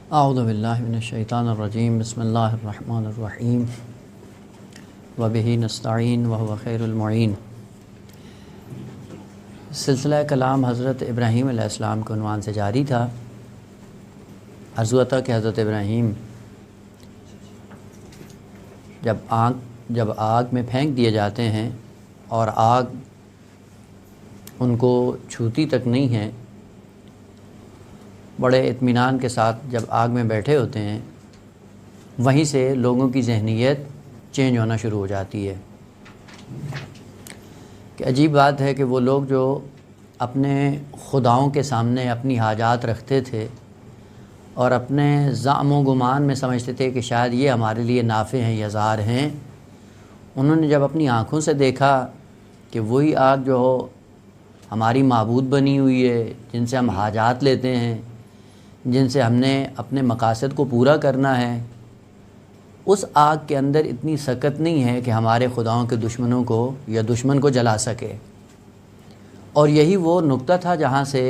اعوذ باللہ من الشیطان الرجیم بسم اللہ الرحمن الرحیم وبہ نستعین وہو خیر المعین۔ سلسلہ کلام حضرت ابراہیم علیہ السلام کے عنوان سے جاری تھا۔ عرض ہوا تھا کہ حضرت ابراہیم جب آگ میں پھینک دیے جاتے ہیں اور آگ ان کو چھوتی تک نہیں ہے، بڑے اطمینان کے ساتھ جب آگ میں بیٹھے ہوتے ہیں، وہیں سے لوگوں کی ذہنیت چینج ہونا شروع ہو جاتی ہے کہ عجیب بات ہے کہ وہ لوگ جو اپنے خداؤں کے سامنے اپنی حاجات رکھتے تھے اور اپنے زعم و گمان میں سمجھتے تھے کہ شاید یہ ہمارے لیے نافع ہیں یا ضار ہیں، انہوں نے جب اپنی آنکھوں سے دیکھا کہ وہی آگ جو ہماری معبود بنی ہوئی ہے، جن سے ہم حاجات لیتے ہیں، جن سے ہم نے اپنے مقاصد کو پورا کرنا ہے، اس آگ کے اندر اتنی سکت نہیں ہے کہ ہمارے خداؤں کے دشمنوں کو یا دشمن کو جلا سکے۔ اور یہی وہ نقطہ تھا جہاں سے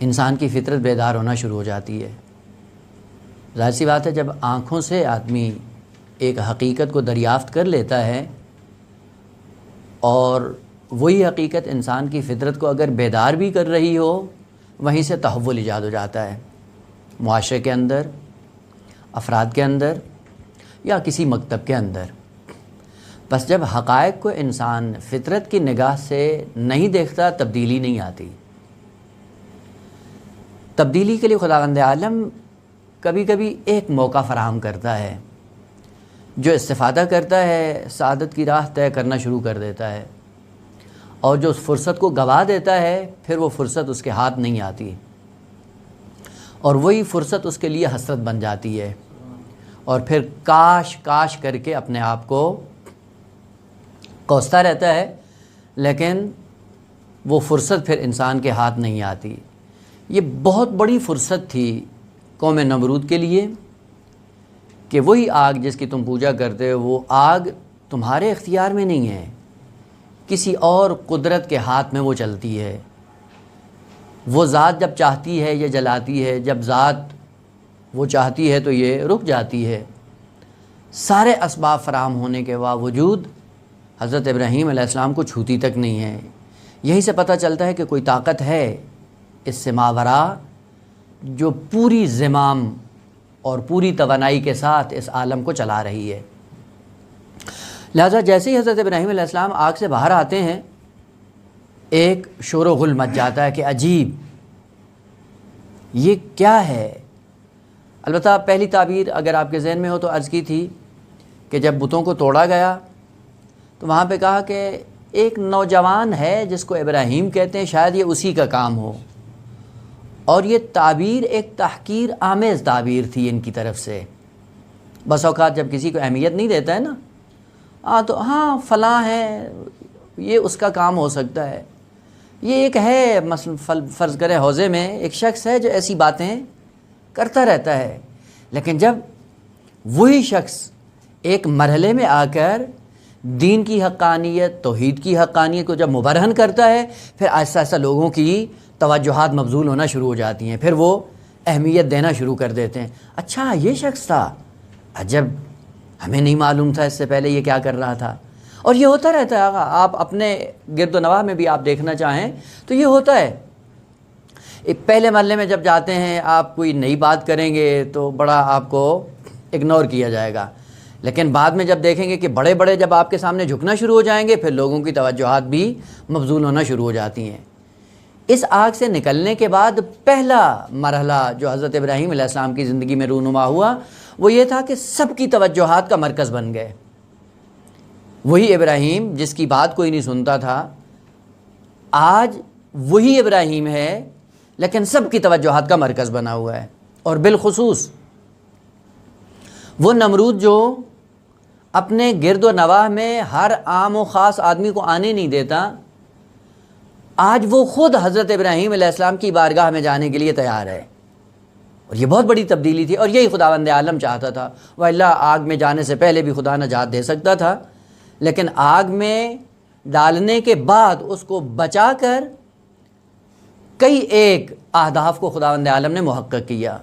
انسان کی فطرت بیدار ہونا شروع ہو جاتی ہے۔ ظاہر سی بات ہے، جب آنکھوں سے آدمی ایک حقیقت کو دریافت کر لیتا ہے اور وہی حقیقت انسان کی فطرت کو اگر بیدار بھی کر رہی ہو، وہیں سے تحول ایجاد ہو جاتا ہے، معاشرے کے اندر، افراد کے اندر یا کسی مکتب کے اندر۔ بس جب حقائق کو انسان فطرت کی نگاہ سے نہیں دیکھتا، تبدیلی نہیں آتی۔ تبدیلی کے لیے خداوند عالم کبھی کبھی ایک موقع فراہم کرتا ہے، جو استفادہ کرتا ہے سعادت کی راہ طے کرنا شروع کر دیتا ہے، اور جو اس فرصت کو گوا دیتا ہے پھر وہ فرصت اس کے ہاتھ نہیں آتی، اور وہی فرصت اس کے لیے حسرت بن جاتی ہے، اور پھر کاش کاش کر کے اپنے آپ کو کوستا رہتا ہے، لیکن وہ فرصت پھر انسان کے ہاتھ نہیں آتی۔ یہ بہت بڑی فرصت تھی قوم نمرود کے لیے کہ وہی آگ جس کی تم پوجا کرتے ہو، وہ آگ تمہارے اختیار میں نہیں ہے، کسی اور قدرت کے ہاتھ میں وہ چلتی ہے۔ وہ ذات جب چاہتی ہے یہ جلاتی ہے، جب ذات وہ چاہتی ہے تو یہ رک جاتی ہے۔ سارے اسباب فراہم ہونے کے باوجود حضرت ابراہیم علیہ السلام کو چھوتی تک نہیں ہے۔ یہیں سے پتہ چلتا ہے کہ کوئی طاقت ہے اس سے ماورا جو پوری زمام اور پوری توانائی کے ساتھ اس عالم کو چلا رہی ہے۔ لہذا جیسے ہی حضرت ابراہیم علیہ السلام آگ سے باہر آتے ہیں، ایک شور و غل مچ جاتا ہے کہ عجیب، یہ کیا ہے؟ البتہ پہلی تعبیر اگر آپ کے ذہن میں ہو تو عرض کی تھی کہ جب بتوں کو توڑا گیا تو وہاں پہ کہا کہ ایک نوجوان ہے جس کو ابراہیم کہتے ہیں، شاید یہ اسی کا کام ہو، اور یہ تعبیر ایک تحقیر آمیز تعبیر تھی ان کی طرف سے۔ بس اوقات جب کسی کو اہمیت نہیں دیتا ہے نا، تو ہاں فلاں ہے، یہ اس کا کام ہو سکتا ہے۔ یہ ایک ہے، مثلا فرض کرے حوضے میں ایک شخص ہے جو ایسی باتیں کرتا رہتا ہے، لیکن جب وہی شخص ایک مرحلے میں آ کر دین کی حقانیت، توحید کی حقانیت کو جب مبرہن کرتا ہے، پھر آہستہ آہستہ لوگوں کی توجہات مبذول ہونا شروع ہو جاتی ہیں، پھر وہ اہمیت دینا شروع کر دیتے ہیں۔ اچھا یہ شخص تھا، عجب، ہمیں نہیں معلوم تھا اس سے پہلے یہ کیا کر رہا تھا۔ اور یہ ہوتا رہتا ہے آقا، آپ اپنے گرد و نواح میں بھی آپ دیکھنا چاہیں تو یہ ہوتا ہے۔ پہلے محلے میں جب جاتے ہیں، آپ کوئی نئی بات کریں گے تو بڑا آپ کو اگنور کیا جائے گا، لیکن بعد میں جب دیکھیں گے کہ بڑے بڑے جب آپ کے سامنے جھکنا شروع ہو جائیں گے، پھر لوگوں کی توجہات بھی مبذول ہونا شروع ہو جاتی ہیں۔ اس آگ سے نکلنے کے بعد پہلا مرحلہ جو حضرت ابراہیم علیہ السلام کی زندگی میں رونما ہوا، وہ یہ تھا کہ سب کی توجہات کا مرکز بن گئے۔ وہی ابراہیم جس کی بات کوئی نہیں سنتا تھا، آج وہی ابراہیم ہے، لیکن سب کی توجہات کا مرکز بنا ہوا ہے۔ اور بالخصوص وہ نمرود جو اپنے گرد و نواح میں ہر عام و خاص آدمی کو آنے نہیں دیتا، آج وہ خود حضرت ابراہیم علیہ السلام کی بارگاہ میں جانے کے لیے تیار ہے۔ اور یہ بہت بڑی تبدیلی تھی، اور یہی خداوند عالم چاہتا تھا۔ واللہ آگ میں جانے سے پہلے بھی خدا نجات دے سکتا تھا، لیکن آگ میں ڈالنے کے بعد اس کو بچا کر کئی ایک اہداف کو خداوند عالم نے محقق کیا۔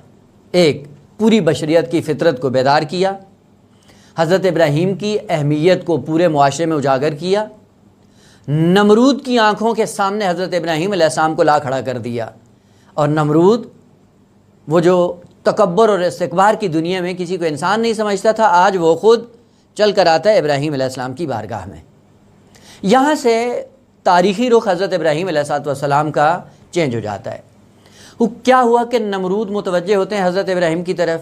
ایک، پوری بشریت کی فطرت کو بیدار کیا، حضرت ابراہیم کی اہمیت کو پورے معاشرے میں اجاگر کیا، نمرود کی آنکھوں کے سامنے حضرت ابراہیم علیہ السلام کو لا کھڑا کر دیا، اور نمرود وہ جو تکبر اور استکبار کی دنیا میں کسی کو انسان نہیں سمجھتا تھا، آج وہ خود چل کر آتا ہے ابراہیم علیہ السلام کی بارگاہ میں۔ یہاں سے تاریخی رخ حضرت ابراہیم علیہ السلام کا چینج ہو جاتا ہے۔ وہ کیا ہوا کہ نمرود متوجہ ہوتے ہیں حضرت ابراہیم کی طرف،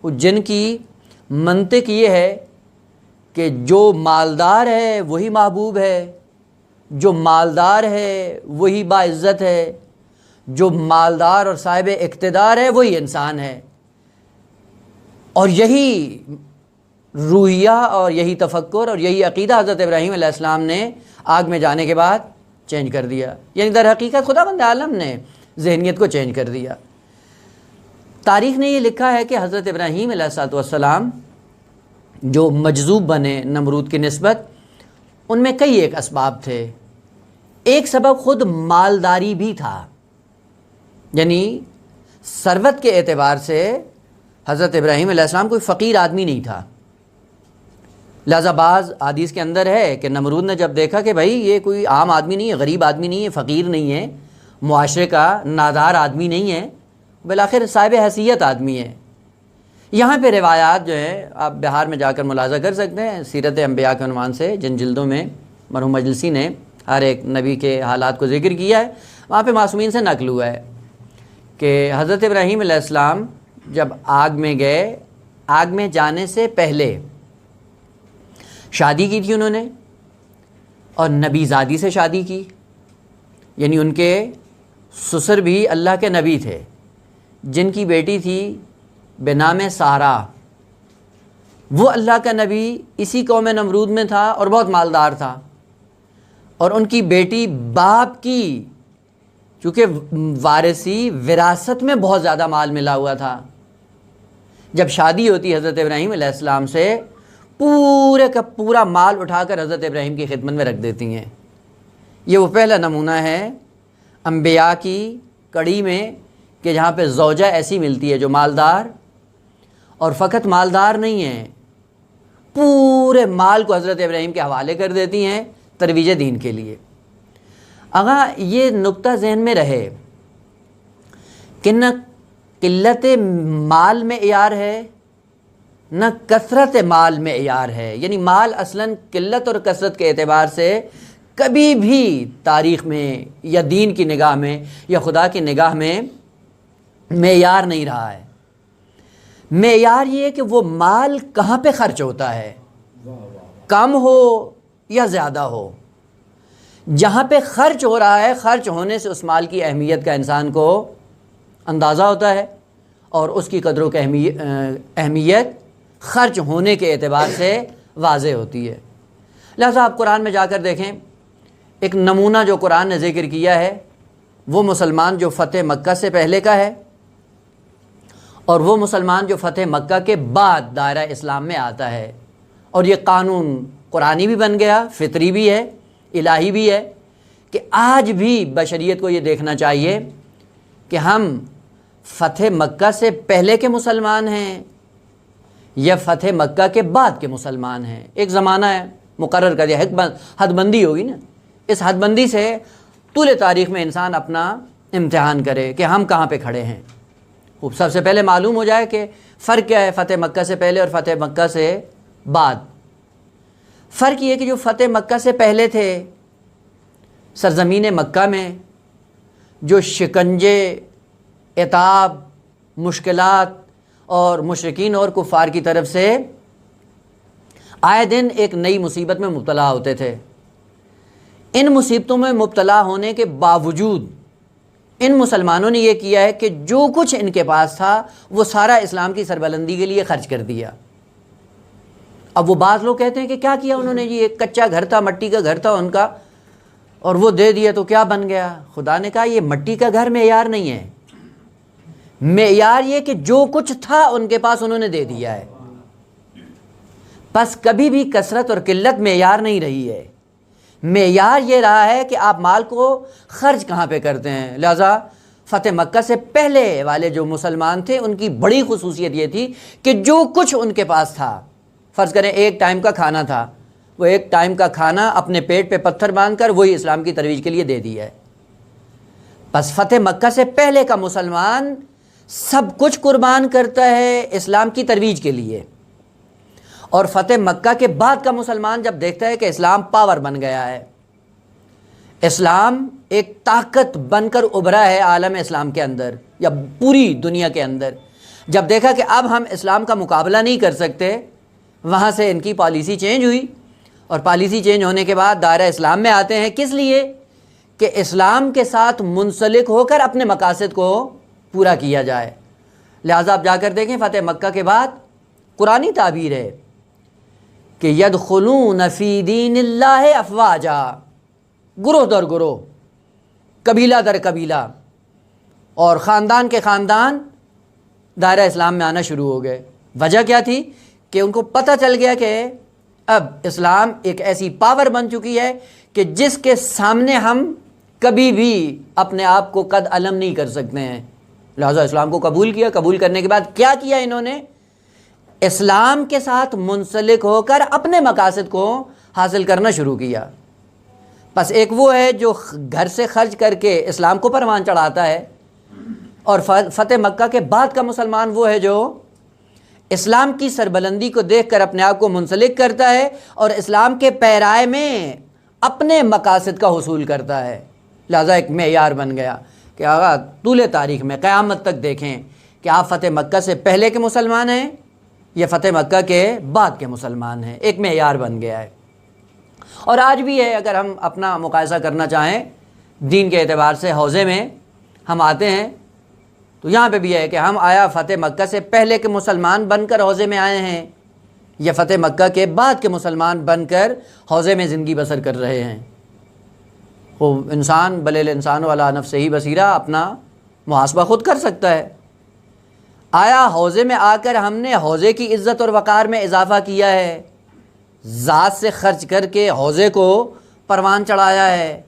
وہ جن کی منطق یہ ہے کہ جو مالدار ہے وہی محبوب ہے، جو مالدار ہے وہی باعزت ہے، جو مالدار اور صاحب اقتدار ہے وہی انسان ہے، اور یہی روحیہ اور یہی تفکر اور یہی عقیدہ حضرت ابراہیم علیہ السلام نے آگ میں جانے کے بعد چینج کر دیا۔ یعنی در حقیقت خداوند عالم نے ذہنیت کو چینج کر دیا۔ تاریخ نے یہ لکھا ہے کہ حضرت ابراہیم علیہ السلام جو مجذوب بنے نمرود کی نسبت، ان میں کئی ایک اسباب تھے۔ ایک سبب خود مالداری بھی تھا، یعنی ثروت کے اعتبار سے حضرت ابراہیم علیہ السلام کوئی فقیر آدمی نہیں تھا۔ لہذا بعض حدیث کے اندر ہے کہ نمرود نے جب دیکھا کہ بھائی یہ کوئی عام آدمی نہیں ہے، غریب آدمی نہیں ہے، فقیر نہیں ہے، معاشرے کا نادار آدمی نہیں ہے، بالآخر صاحب حیثیت آدمی ہے۔ یہاں پہ روایات جو ہیں آپ بہار میں جا کر ملاحظہ کر سکتے ہیں، سیرت انبیاء کے عنوان سے جن جلدوں میں مرحوم مجلسی نے ہر ایک نبی کے حالات کو ذکر کیا ہے، وہاں پہ معصومین سے نقل ہوا ہے کہ حضرت ابراہیم علیہ السلام جب آگ میں گئے، آگ میں جانے سے پہلے شادی کی تھی انہوں نے، اور نبی زادی سے شادی کی، یعنی ان کے سسر بھی اللہ کے نبی تھے، جن کی بیٹی تھی بنام سارا۔ وہ اللہ کا نبی اسی قوم نمرود میں تھا اور بہت مالدار تھا، اور ان کی بیٹی باپ کی چونکہ وارثی وراثت میں بہت زیادہ مال ملا ہوا تھا، جب شادی ہوتی حضرت ابراہیم علیہ السلام سے، پورے کا پورا مال اٹھا کر حضرت ابراہیم کی خدمت میں رکھ دیتی ہیں۔ یہ وہ پہلا نمونہ ہے انبیاء کی کڑی میں کہ جہاں پہ زوجہ ایسی ملتی ہے جو مالدار، اور فقط مالدار نہیں ہے، پورے مال کو حضرت ابراہیم کے حوالے کر دیتی ہیں ترویج دین کے لیے۔ اگر یہ نقطہ ذہن میں رہے کہ نہ قلت مال میں عیار ہے نہ کثرت مال میں عیار ہے، یعنی مال اصلاً قلت اور کثرت کے اعتبار سے کبھی بھی تاریخ میں یا دین کی نگاہ میں یا خدا کی نگاہ میں معیار نہیں رہا ہے۔ معیار یہ ہے کہ وہ مال کہاں پہ خرچ ہوتا ہے، کم ہو یا زیادہ ہو۔ جہاں پہ خرچ ہو رہا ہے، خرچ ہونے سے اس مال کی اہمیت کا انسان کو اندازہ ہوتا ہے، اور اس کی قدر و اہمیت خرچ ہونے کے اعتبار سے واضح ہوتی ہے۔ لہذا آپ قرآن میں جا کر دیکھیں، ایک نمونہ جو قرآن نے ذکر کیا ہے وہ مسلمان جو فتح مکہ سے پہلے کا ہے، اور وہ مسلمان جو فتح مکہ کے بعد دائرہ اسلام میں آتا ہے، اور یہ قانون قرآنی بھی بن گیا، فطری بھی ہے، الہی بھی ہے، کہ آج بھی بشریت کو یہ دیکھنا چاہیے کہ ہم فتح مکہ سے پہلے کے مسلمان ہیں یا فتح مکہ کے بعد کے مسلمان ہیں۔ ایک زمانہ ہے مقرر کر دیا، حد بندی ہوگی نا، اس حد بندی سے طول تاریخ میں انسان اپنا امتحان کرے کہ ہم کہاں پہ کھڑے ہیں۔ سب سے پہلے معلوم ہو جائے کہ فرق کیا ہے فتح مکہ سے پہلے اور فتح مکہ سے بعد۔ فرق یہ کہ جو فتح مکہ سے پہلے تھے، سرزمین مکہ میں جو شکنجے، عتاب، مشکلات اور مشرکین اور کفار کی طرف سے آئے دن ایک نئی مصیبت میں مبتلا ہوتے تھے، ان مصیبتوں میں مبتلا ہونے کے باوجود ان مسلمانوں نے یہ کیا ہے کہ جو کچھ ان کے پاس تھا وہ سارا اسلام کی سربلندی کے لیے خرچ کر دیا۔ اب وہ بعض لوگ کہتے ہیں کہ کیا کیا انہوں نے جی، ایک کچا گھر تھا، مٹی کا گھر تھا ان کا، اور وہ دے دیا تو کیا بن گیا؟ خدا نے کہا یہ مٹی کا گھر معیار نہیں ہے، معیار یہ کہ جو کچھ تھا ان کے پاس انہوں نے دے دیا ہے۔ بس کبھی بھی کثرت اور قلت معیار نہیں رہی ہے، معیار یہ رہا ہے کہ آپ مال کو خرچ کہاں پہ کرتے ہیں۔ لہذا فتح مکہ سے پہلے والے جو مسلمان تھے ان کی بڑی خصوصیت یہ تھی کہ جو کچھ ان کے پاس تھا، فرض کریں ایک ٹائم کا کھانا تھا، وہ ایک ٹائم کا کھانا اپنے پیٹ پہ پتھر باندھ کر وہی اسلام کی ترویج کے لیے دے دیا ہے۔ بس فتح مکہ سے پہلے کا مسلمان سب کچھ قربان کرتا ہے اسلام کی ترویج کے لیے، اور فتح مکہ کے بعد کا مسلمان جب دیکھتا ہے کہ اسلام پاور بن گیا ہے، اسلام ایک طاقت بن کر ابھرا ہے عالم اسلام کے اندر یا پوری دنیا کے اندر، جب دیکھا کہ اب ہم اسلام کا مقابلہ نہیں کر سکتے، وہاں سے ان کی پالیسی چینج ہوئی، اور پالیسی چینج ہونے کے بعد دائرہ اسلام میں آتے ہیں۔ کس لیے؟ کہ اسلام کے ساتھ منسلک ہو کر اپنے مقاصد کو پورا کیا جائے۔ لہٰذا آپ جا کر دیکھیں فتح مکہ کے بعد قرآنی تعبیر ہے کہ یدخلون فی دین اللہ افواجا، گروہ در گروہ، قبیلہ در قبیلہ، اور خاندان کے خاندان دائرہ اسلام میں آنا شروع ہو گئے۔ وجہ کیا تھی؟ کہ ان کو پتہ چل گیا کہ اب اسلام ایک ایسی پاور بن چکی ہے کہ جس کے سامنے ہم کبھی بھی اپنے آپ کو قد علم نہیں کر سکتے ہیں۔ لہٰذا اسلام کو قبول کیا۔ قبول کرنے کے بعد کیا کیا انہوں نے؟ اسلام کے ساتھ منسلک ہو کر اپنے مقاصد کو حاصل کرنا شروع کیا۔ بس ایک وہ ہے جو گھر سے خرچ کر کے اسلام کو پروان چڑھاتا ہے، اور فتح مکہ کے بعد کا مسلمان وہ ہے جو اسلام کی سربلندی کو دیکھ کر اپنے آپ کو منسلک کرتا ہے اور اسلام کے پیرائے میں اپنے مقاصد کا حصول کرتا ہے۔ لہٰذا ایک معیار بن گیا کہ آقا طول تاریخ میں قیامت تک دیکھیں کہ آپ فتح مکہ سے پہلے کے مسلمان ہیں یا فتح مکہ کے بعد کے مسلمان ہیں، ایک معیار بن گیا ہے۔ اور آج بھی ہے، اگر ہم اپنا مقایسہ کرنا چاہیں دین کے اعتبار سے، حوزے میں ہم آتے ہیں تو یہاں پہ بھی ہے کہ ہم آیا فتح مکہ سے پہلے کے مسلمان بن کر حوزے میں آئے ہیں یا فتح مکہ کے بعد کے مسلمان بن کر حوزے میں زندگی بسر کر رہے ہیں۔ وہ انسان بل الانسان علی نفسہ بصیرہ، اپنا محاسبہ خود کر سکتا ہے۔ آیا حوزے میں آ کر ہم نے حوزے کی عزت اور وقار میں اضافہ کیا ہے، ذات سے خرچ کر کے حوزے کو پروان چڑھایا ہے،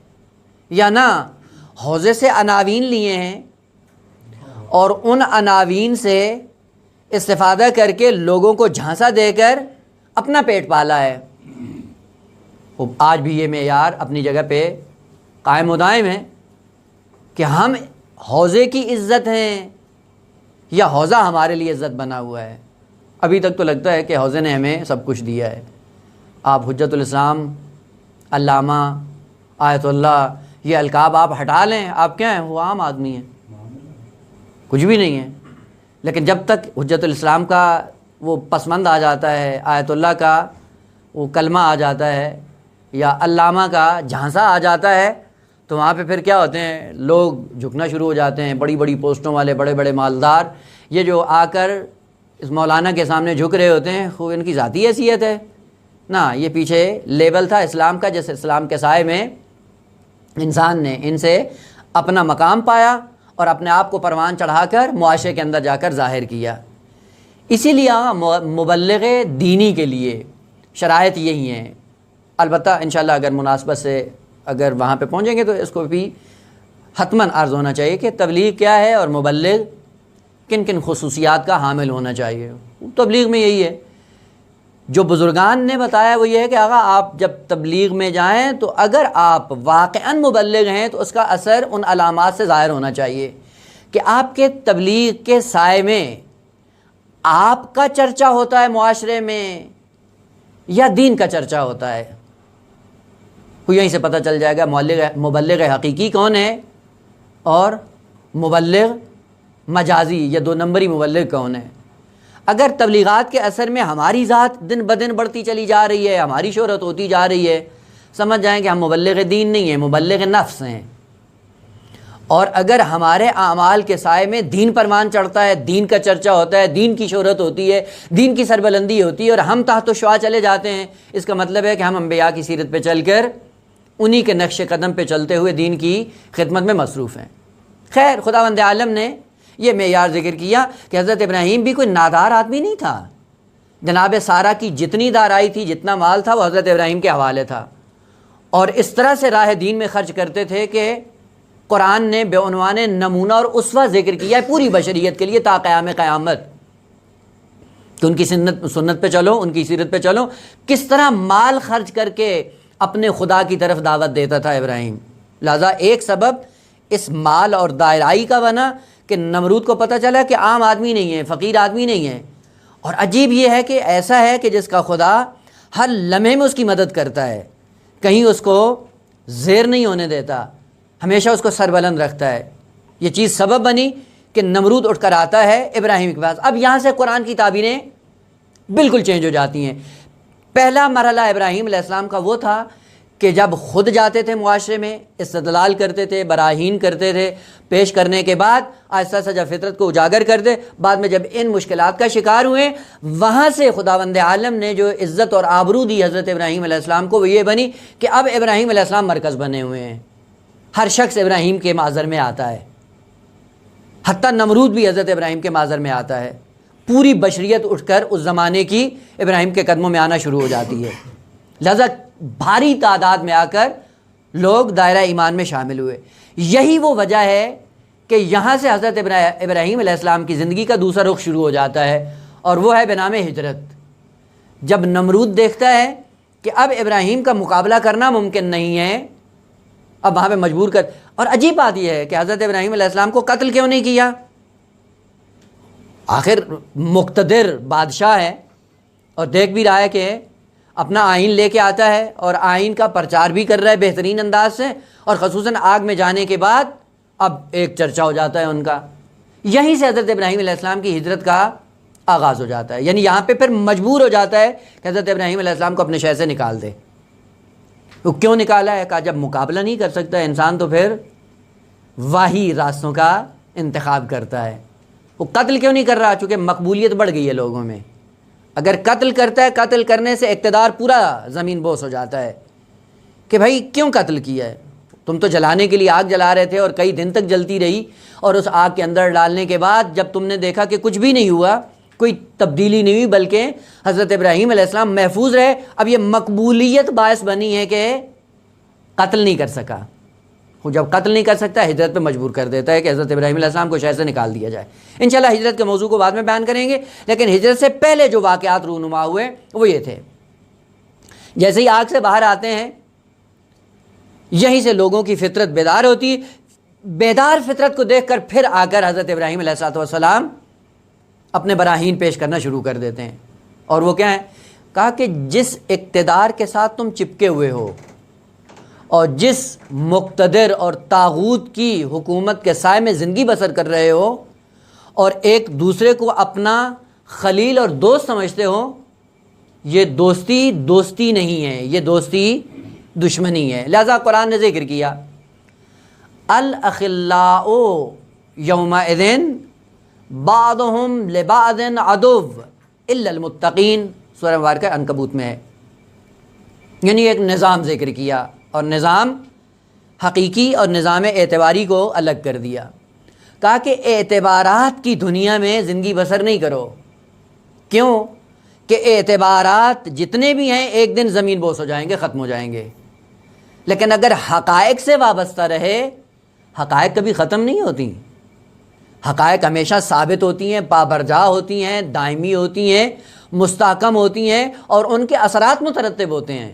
یا نہ حوزے سے عناوین لیے ہیں اور ان عناوین سے استفادہ کر کے لوگوں کو جھانسا دے کر اپنا پیٹ پالا ہے؟ آج بھی یہ معیار اپنی جگہ پہ قائم و دائم ہے کہ ہم حوزے کی عزت ہیں یا حوزہ ہمارے لیے عزت بنا ہوا ہے۔ ابھی تک تو لگتا ہے کہ حوزے نے ہمیں سب کچھ دیا ہے۔ آپ حجت الاسلام، علامہ، آیت اللہ، یہ القاب آپ ہٹا لیں، آپ کیا ہیں؟ وہ عام آدمی ہیں، کچھ بھی نہیں ہے۔ لیکن جب تک حجت الاسلام کا وہ پسمند آ جاتا ہے، آیت اللہ کا وہ کلمہ آ جاتا ہے، یا علامہ کا جھانسا آ جاتا ہے، تو وہاں پہ پھر کیا ہوتے ہیں؟ لوگ جھکنا شروع ہو جاتے ہیں، بڑی بڑی پوسٹوں والے، بڑے بڑے مالدار، یہ جو آ کر اس مولانا کے سامنے جھک رہے ہوتے ہیں، خوب ان کی ذاتی حیثیت ہے نا، یہ پیچھے لیبل تھا اسلام کا، جس اسلام کے سائے میں انسان نے ان سے اپنا مقام پایا اور اپنے آپ کو پروان چڑھا کر معاشرے کے اندر جا کر ظاہر کیا۔ اسی لیے مبلغ دینی کے لیے شرائط یہی ہیں۔ البتہ انشاءاللہ اگر مناسبت سے اگر وہاں پہ پہنچیں گے تو اس کو بھی حتماً عرض ہونا چاہیے کہ تبلیغ کیا ہے اور مبلغ کن کن خصوصیات کا حامل ہونا چاہیے۔ تبلیغ میں یہی ہے جو بزرگان نے بتایا، وہ یہ ہے کہ آقا آپ جب تبلیغ میں جائیں تو اگر آپ واقعاً مبلغ ہیں تو اس کا اثر ان علامات سے ظاہر ہونا چاہیے کہ آپ کے تبلیغ کے سائے میں آپ کا چرچا ہوتا ہے معاشرے میں یا دین کا چرچا ہوتا ہے۔ یہیں سے پتہ چل جائے گا مبلغ حقیقی کون ہے اور مبلغ مجازی یا دو نمبری مبلغ کون ہے۔ اگر تبلیغات کے اثر میں ہماری ذات دن بدن بڑھتی چلی جا رہی ہے، ہماری شہرت ہوتی جا رہی ہے، سمجھ جائیں کہ ہم مبلغ دین نہیں ہیں، مبلغ نفس ہیں۔ اور اگر ہمارے اعمال کے سائے میں دین پروان چڑھتا ہے، دین کا چرچا ہوتا ہے، دین کی شہرت ہوتی ہے، دین کی سربلندی ہوتی ہے، اور ہم تحت شعاع چلے جاتے ہیں، اس کا مطلب ہے کہ ہم انبیاء کی سیرت پہ چل کر انہی کے نقش قدم پہ چلتے ہوئے دین کی خدمت میں مصروف ہیں۔ خیر، خداوند عالم نے یہ معیار ذکر کیا کہ حضرت ابراہیم بھی کوئی نادار آدمی نہیں تھا۔ جناب سارہ کی جتنی دارائی تھی، جتنا مال تھا، وہ حضرت ابراہیم کے حوالے تھا، اور اس طرح سے راہ دین میں خرچ کرتے تھے کہ قرآن نے بے عنوان نمونہ اور اسوہ ذکر کیا ہے پوری بشریت کے لیے تا قیام قیامت، کہ ان کی سنت پہ چلو، ان کی سیرت پہ چلو، کس طرح مال خرچ کر کے اپنے خدا کی طرف دعوت دیتا تھا ابراہیم۔ لہذا ایک سبب اس مال اور دائرائی کا بنا کہ نمرود کو پتہ چلا کہ عام آدمی نہیں ہے، فقیر آدمی نہیں ہے، اور عجیب یہ ہے کہ ایسا ہے کہ جس کا خدا ہر لمحے میں اس کی مدد کرتا ہے، کہیں اس کو زیر نہیں ہونے دیتا، ہمیشہ اس کو سربلند رکھتا ہے۔ یہ چیز سبب بنی کہ نمرود اٹھ کر آتا ہے ابراہیم کے پاس۔ اب یہاں سے قرآن کی تعبیریں بالکل چینج ہو جاتی ہیں۔ پہلا مرحلہ ابراہیم علیہ السلام کا وہ تھا کہ جب خود جاتے تھے معاشرے میں، استدلال کرتے تھے، براہین کرتے تھے، پیش کرنے کے بعد آہستہ آہستہ جب فطرت کو اجاگر کرتے، بعد میں جب ان مشکلات کا شکار ہوئے، وہاں سے خداوند عالم نے جو عزت اور آبرو دی حضرت ابراہیم علیہ السلام کو، وہ یہ بنی کہ اب ابراہیم علیہ السلام مرکز بنے ہوئے ہیں، ہر شخص ابراہیم کے معذر میں آتا ہے، حتیٰ نمرود بھی حضرت ابراہیم کے معذر میں آتا ہے، پوری بشریت اٹھ کر اس زمانے کی ابراہیم کے قدموں میں آنا شروع ہو جاتی ہے۔ لہذا بھاری تعداد میں آ کر لوگ دائرہ ایمان میں شامل ہوئے۔ یہی وہ وجہ ہے کہ یہاں سے حضرت ابراہیم علیہ السلام کی زندگی کا دوسرا رخ شروع ہو جاتا ہے، اور وہ ہے بنام ہجرت۔ جب نمرود دیکھتا ہے کہ اب ابراہیم کا مقابلہ کرنا ممکن نہیں ہے، اب وہاں پہ مجبور کر، اور عجیب بات یہ ہے کہ حضرت ابراہیم علیہ السلام کو قتل کیوں نہیں کیا؟ آخر مقتدر بادشاہ ہے، اور دیکھ بھی رہا ہے کہ اپنا آئین لے کے آتا ہے، اور آئین کا پرچار بھی کر رہا ہے بہترین انداز سے، اور خصوصاً آگ میں جانے کے بعد اب ایک چرچا ہو جاتا ہے ان کا۔ یہیں سے حضرت ابراہیم علیہ السلام کی ہجرت کا آغاز ہو جاتا ہے، یعنی یہاں پہ پھر مجبور ہو جاتا ہے کہ حضرت ابراہیم علیہ السلام کو اپنے شہر سے نکال دے۔ وہ کیوں نکالا ہے؟ کہا جب مقابلہ نہیں کر سکتا انسان تو پھر واہی راستوں کا انتخاب کرتا ہے۔ وہ قتل کیوں نہیں کر رہا؟ چونکہ مقبولیت بڑھ گئی ہے لوگوں میں۔ اگر قتل کرتا ہے، قتل کرنے سے اقتدار پورا زمین بوس ہو جاتا ہے کہ بھائی کیوں قتل کیا ہے؟ تم تو جلانے کے لیے آگ جلا رہے تھے، اور کئی دن تک جلتی رہی، اور اس آگ کے اندر ڈالنے کے بعد جب تم نے دیکھا کہ کچھ بھی نہیں ہوا، کوئی تبدیلی نہیں ہوئی، بلکہ حضرت ابراہیم علیہ السلام محفوظ رہے، اب یہ مقبولیت باعث بنی ہے کہ قتل نہیں کر سکا۔ وہ جب قتل نہیں کر سکتا، ہجرت پہ مجبور کر دیتا ہے کہ حضرت ابراہیم علیہ السلام کو شہر سے نکال دیا جائے۔ انشاءاللہ ہجرت کے موضوع کو بعد میں بیان کریں گے، لیکن ہجرت سے پہلے جو واقعات رونما ہوئے وہ یہ تھے۔ جیسے ہی آگ سے باہر آتے ہیں، یہیں سے لوگوں کی فطرت بیدار ہوتی، بیدار فطرت کو دیکھ کر پھر آ کر حضرت ابراہیم علیہ السلام اپنے براہین پیش کرنا شروع کر دیتے ہیں۔ اور وہ کیا ہے؟ کہا کہ جس اقتدار کے ساتھ تم چپکے ہوئے ہو، اور جس مقتدر اور طاغوت کی حکومت کے سائے میں زندگی بسر کر رہے ہو، اور ایک دوسرے کو اپنا خلیل اور دوست سمجھتے ہو، یہ دوستی نہیں ہے، یہ دوستی دشمنی ہے۔ لہذا قرآن نے ذکر کیا الاخلاء یومئذ بعضهم لبعض عدو الا المتقین، سورہ مبارکہ عنکبوت میں ہے۔ یعنی ایک نظام ذکر کیا، اور نظام حقیقی اور نظام اعتباری کو الگ کر دیا۔ کہا کہ اعتبارات کی دنیا میں زندگی بسر نہیں کرو۔ کیوں؟ کہ اعتبارات جتنے بھی ہیں ایک دن زمین بوس ہو جائیں گے، ختم ہو جائیں گے، لیکن اگر حقائق سے وابستہ رہے، حقائق کبھی ختم نہیں ہوتی، حقائق ہمیشہ ثابت ہوتی ہیں، پابرجا ہوتی ہیں، دائمی ہوتی ہیں، مستحکم ہوتی ہیں، اور ان کے اثرات مترتب ہوتے ہیں۔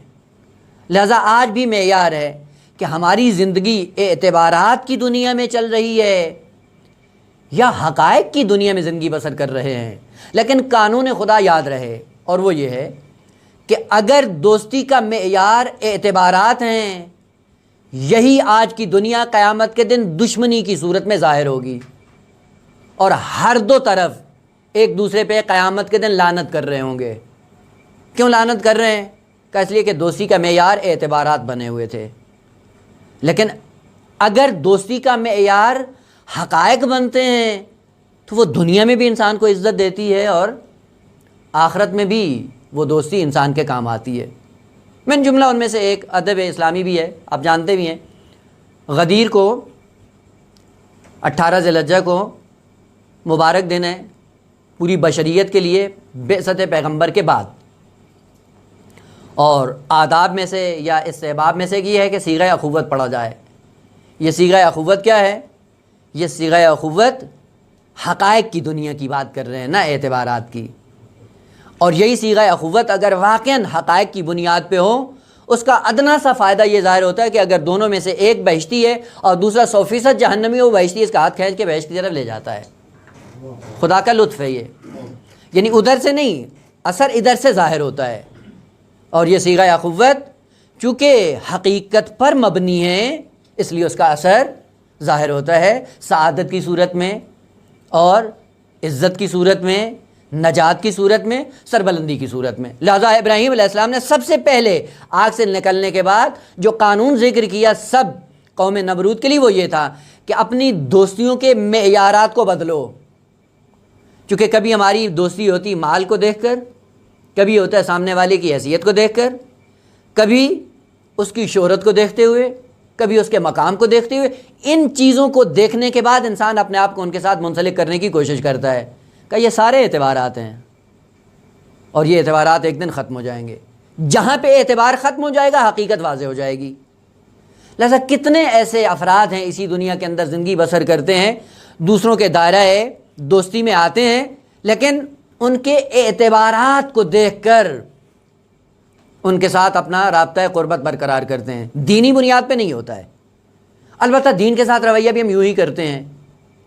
لہذا آج بھی معیار ہے کہ ہماری زندگی اعتبارات کی دنیا میں چل رہی ہے یا حقائق کی دنیا میں زندگی بسر کر رہے ہیں، لیکن قانون خدا یاد رہے، اور وہ یہ ہے کہ اگر دوستی کا معیار اعتبارات ہیں، یہی آج کی دنیا قیامت کے دن دشمنی کی صورت میں ظاہر ہوگی، اور ہر دو طرف ایک دوسرے پہ قیامت کے دن لعنت کر رہے ہوں گے۔ کیوں لعنت کر رہے ہیں؟ کہ اس لیے کہ دوستی کا معیار اعتبارات بنے ہوئے تھے، لیکن اگر دوستی کا معیار حقائق بنتے ہیں تو وہ دنیا میں بھی انسان کو عزت دیتی ہے، اور آخرت میں بھی وہ دوستی انسان کے کام آتی ہے۔ من جملہ ان میں سے ایک ادب اسلامی بھی ہے، آپ جانتے بھی ہیں، غدیر کو 18 ذی الحجہ کو مبارک دن ہے پوری بشریت کے لیے بعثت پیغمبر کے بعد، اور آداب میں سے یا استحباب میں سے یہ ہے کہ صیغہ اخوت پڑھا جائے، یہ صیغہ اخوت کیا ہے؟ یہ صیغہ اخوت حقائق کی دنیا کی بات کر رہے ہیں، نہ اعتبارات کی. اور یہی صیغہ اخوت اگر واقعاً حقائق کی بنیاد پہ ہو، اس کا ادنا سا فائدہ یہ ظاہر ہوتا ہے کہ اگر دونوں میں سے ایک بہشتی ہے اور دوسرا 100% جہنمی ہو، بہشتی ہے اس کا ہاتھ کھینچ کے بہشت کی طرف لے جاتا ہے. خدا کا لطف ہے یہ، یعنی ادھر سے نہیں، اثر ادھر سے ظاہر ہوتا ہے. اور یہ صیغہ اخوت چونکہ حقیقت پر مبنی ہے، اس لیے اس کا اثر ظاہر ہوتا ہے سعادت کی صورت میں اور عزت کی صورت میں، نجات کی صورت میں، سربلندی کی صورت میں. لہذا ابراہیم علیہ السلام نے سب سے پہلے آگ سے نکلنے کے بعد جو قانون ذکر کیا سب قوم نمرود کے لیے وہ یہ تھا کہ اپنی دوستیوں کے معیارات کو بدلو. چونکہ کبھی ہماری دوستی ہوتی مال کو دیکھ کر، کبھی ہوتا ہے سامنے والے کی حیثیت کو دیکھ کر، کبھی اس کی شہرت کو دیکھتے ہوئے، کبھی اس کے مقام کو دیکھتے ہوئے. ان چیزوں کو دیکھنے کے بعد انسان اپنے آپ کو ان کے ساتھ منسلک کرنے کی کوشش کرتا ہے کہ یہ سارے اعتبارات ہیں اور یہ اعتبارات ایک دن ختم ہو جائیں گے. جہاں پہ اعتبار ختم ہو جائے گا حقیقت واضح ہو جائے گی. لہذا کتنے ایسے افراد ہیں اسی دنیا کے اندر زندگی بسر کرتے ہیں، دوسروں کے دائرہ دوستی میں آتے ہیں، لیکن ان کے اعتبارات کو دیکھ کر ان کے ساتھ اپنا رابطہ قربت برقرار کرتے ہیں. دینی بنیاد پہ نہیں ہوتا ہے. البتہ دین کے ساتھ رویہ بھی ہم یوں ہی کرتے ہیں،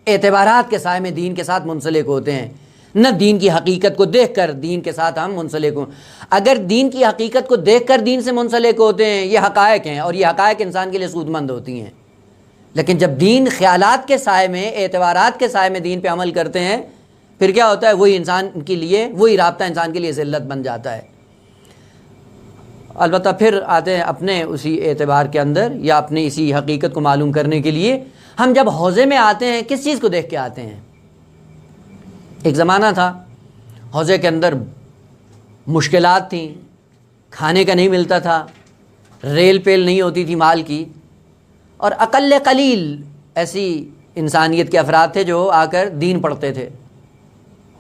اعتبارات کے سائے میں دین کے ساتھ منسلک ہوتے ہیں، نہ دین کی حقیقت کو دیکھ کر دین کے ساتھ ہم منسلک ہوں. اگر دین کی حقیقت کو دیکھ کر دین سے منسلک ہوتے ہیں، یہ حقائق ہیں اور یہ حقائق انسان کے لیے سود مند ہوتی ہیں. لیکن جب دین خیالات کے سائے میں، اعتبارات کے سائے میں دین پہ عمل کرتے ہیں، پھر کیا ہوتا ہے؟ وہی انسان کے لیے، وہی رابطہ انسان کے لیے ذلت بن جاتا ہے. البتہ پھر آتے ہیں اپنے اسی اعتبار کے اندر یا اپنی اسی حقیقت کو معلوم کرنے کے لیے ہم جب حوضے میں آتے ہیں کس چیز کو دیکھ کے آتے ہیں؟ ایک زمانہ تھا حوضے کے اندر مشکلات تھیں، کھانے کا نہیں ملتا تھا، ریل پیل نہیں ہوتی تھی مال کی، اور اقل قلیل ایسی انسانیت کے افراد تھے جو آ کر دین پڑھتے تھے.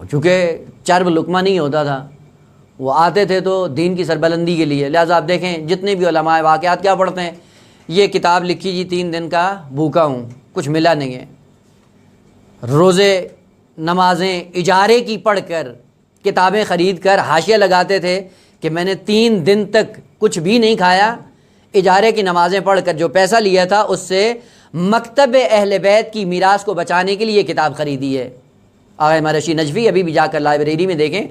چونکہ چرب لقمہ نہیں ہوتا تھا، وہ آتے تھے تو دین کی سربلندی کے لیے. لہٰذا آپ دیکھیں جتنے بھی علماء واقعات کیا پڑھتے ہیں، یہ کتاب لکھی جی 3 دن کا بھوکا ہوں، کچھ ملا نہیں ہے. روزے نمازیں اجارے کی پڑھ کر، کتابیں خرید کر حاشیہ لگاتے تھے کہ میں نے 3 دن تک کچھ بھی نہیں کھایا، اجارے کی نمازیں پڑھ کر جو پیسہ لیا تھا اس سے مکتب اہل بیت کی میراث کو بچانے کے لیے یہ کتاب خریدی ہے. آغا مرشی نجفی ابھی بھی جا کر لائبریری میں دیکھیں،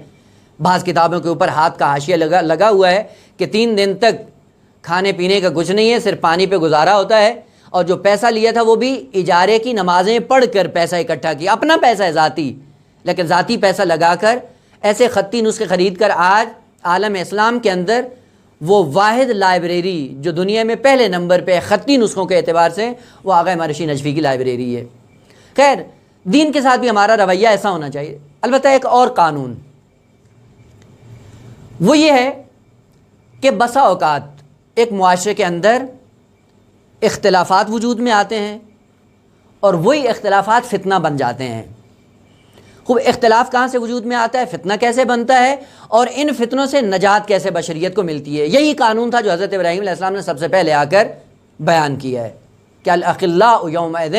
بعض کتابوں کے اوپر ہاتھ کا حاشیہ لگا ہوا ہے کہ 3 دن تک کھانے پینے کا کچھ نہیں ہے، صرف پانی پہ گزارا ہوتا ہے، اور جو پیسہ لیا تھا وہ بھی اجارے کی نمازیں پڑھ کر پیسہ اکٹھا کیا. اپنا پیسہ ہے ذاتی، لیکن ذاتی پیسہ لگا کر ایسے خطی نسخے خرید کر آج عالم اسلام کے اندر وہ واحد لائبریری جو دنیا میں پہلے نمبر پہ خطی نسخوں کے اعتبار سے، وہ آغا مرشی نجفی کی لائبریری ہے. خیر، دین کے ساتھ بھی ہمارا رویہ ایسا ہونا چاہیے. البتہ ایک اور قانون وہ یہ ہے کہ بسا اوقات ایک معاشرے کے اندر اختلافات وجود میں آتے ہیں اور وہی اختلافات فتنہ بن جاتے ہیں. خوب اختلاف کہاں سے وجود میں آتا ہے، فتنہ کیسے بنتا ہے، اور ان فتنوں سے نجات کیسے بشریت کو ملتی ہے. یہی قانون تھا جو حضرت ابراہیم علیہ السلام نے سب سے پہلے آ کر بیان کیا ہے کہ الاخلاء یومئذ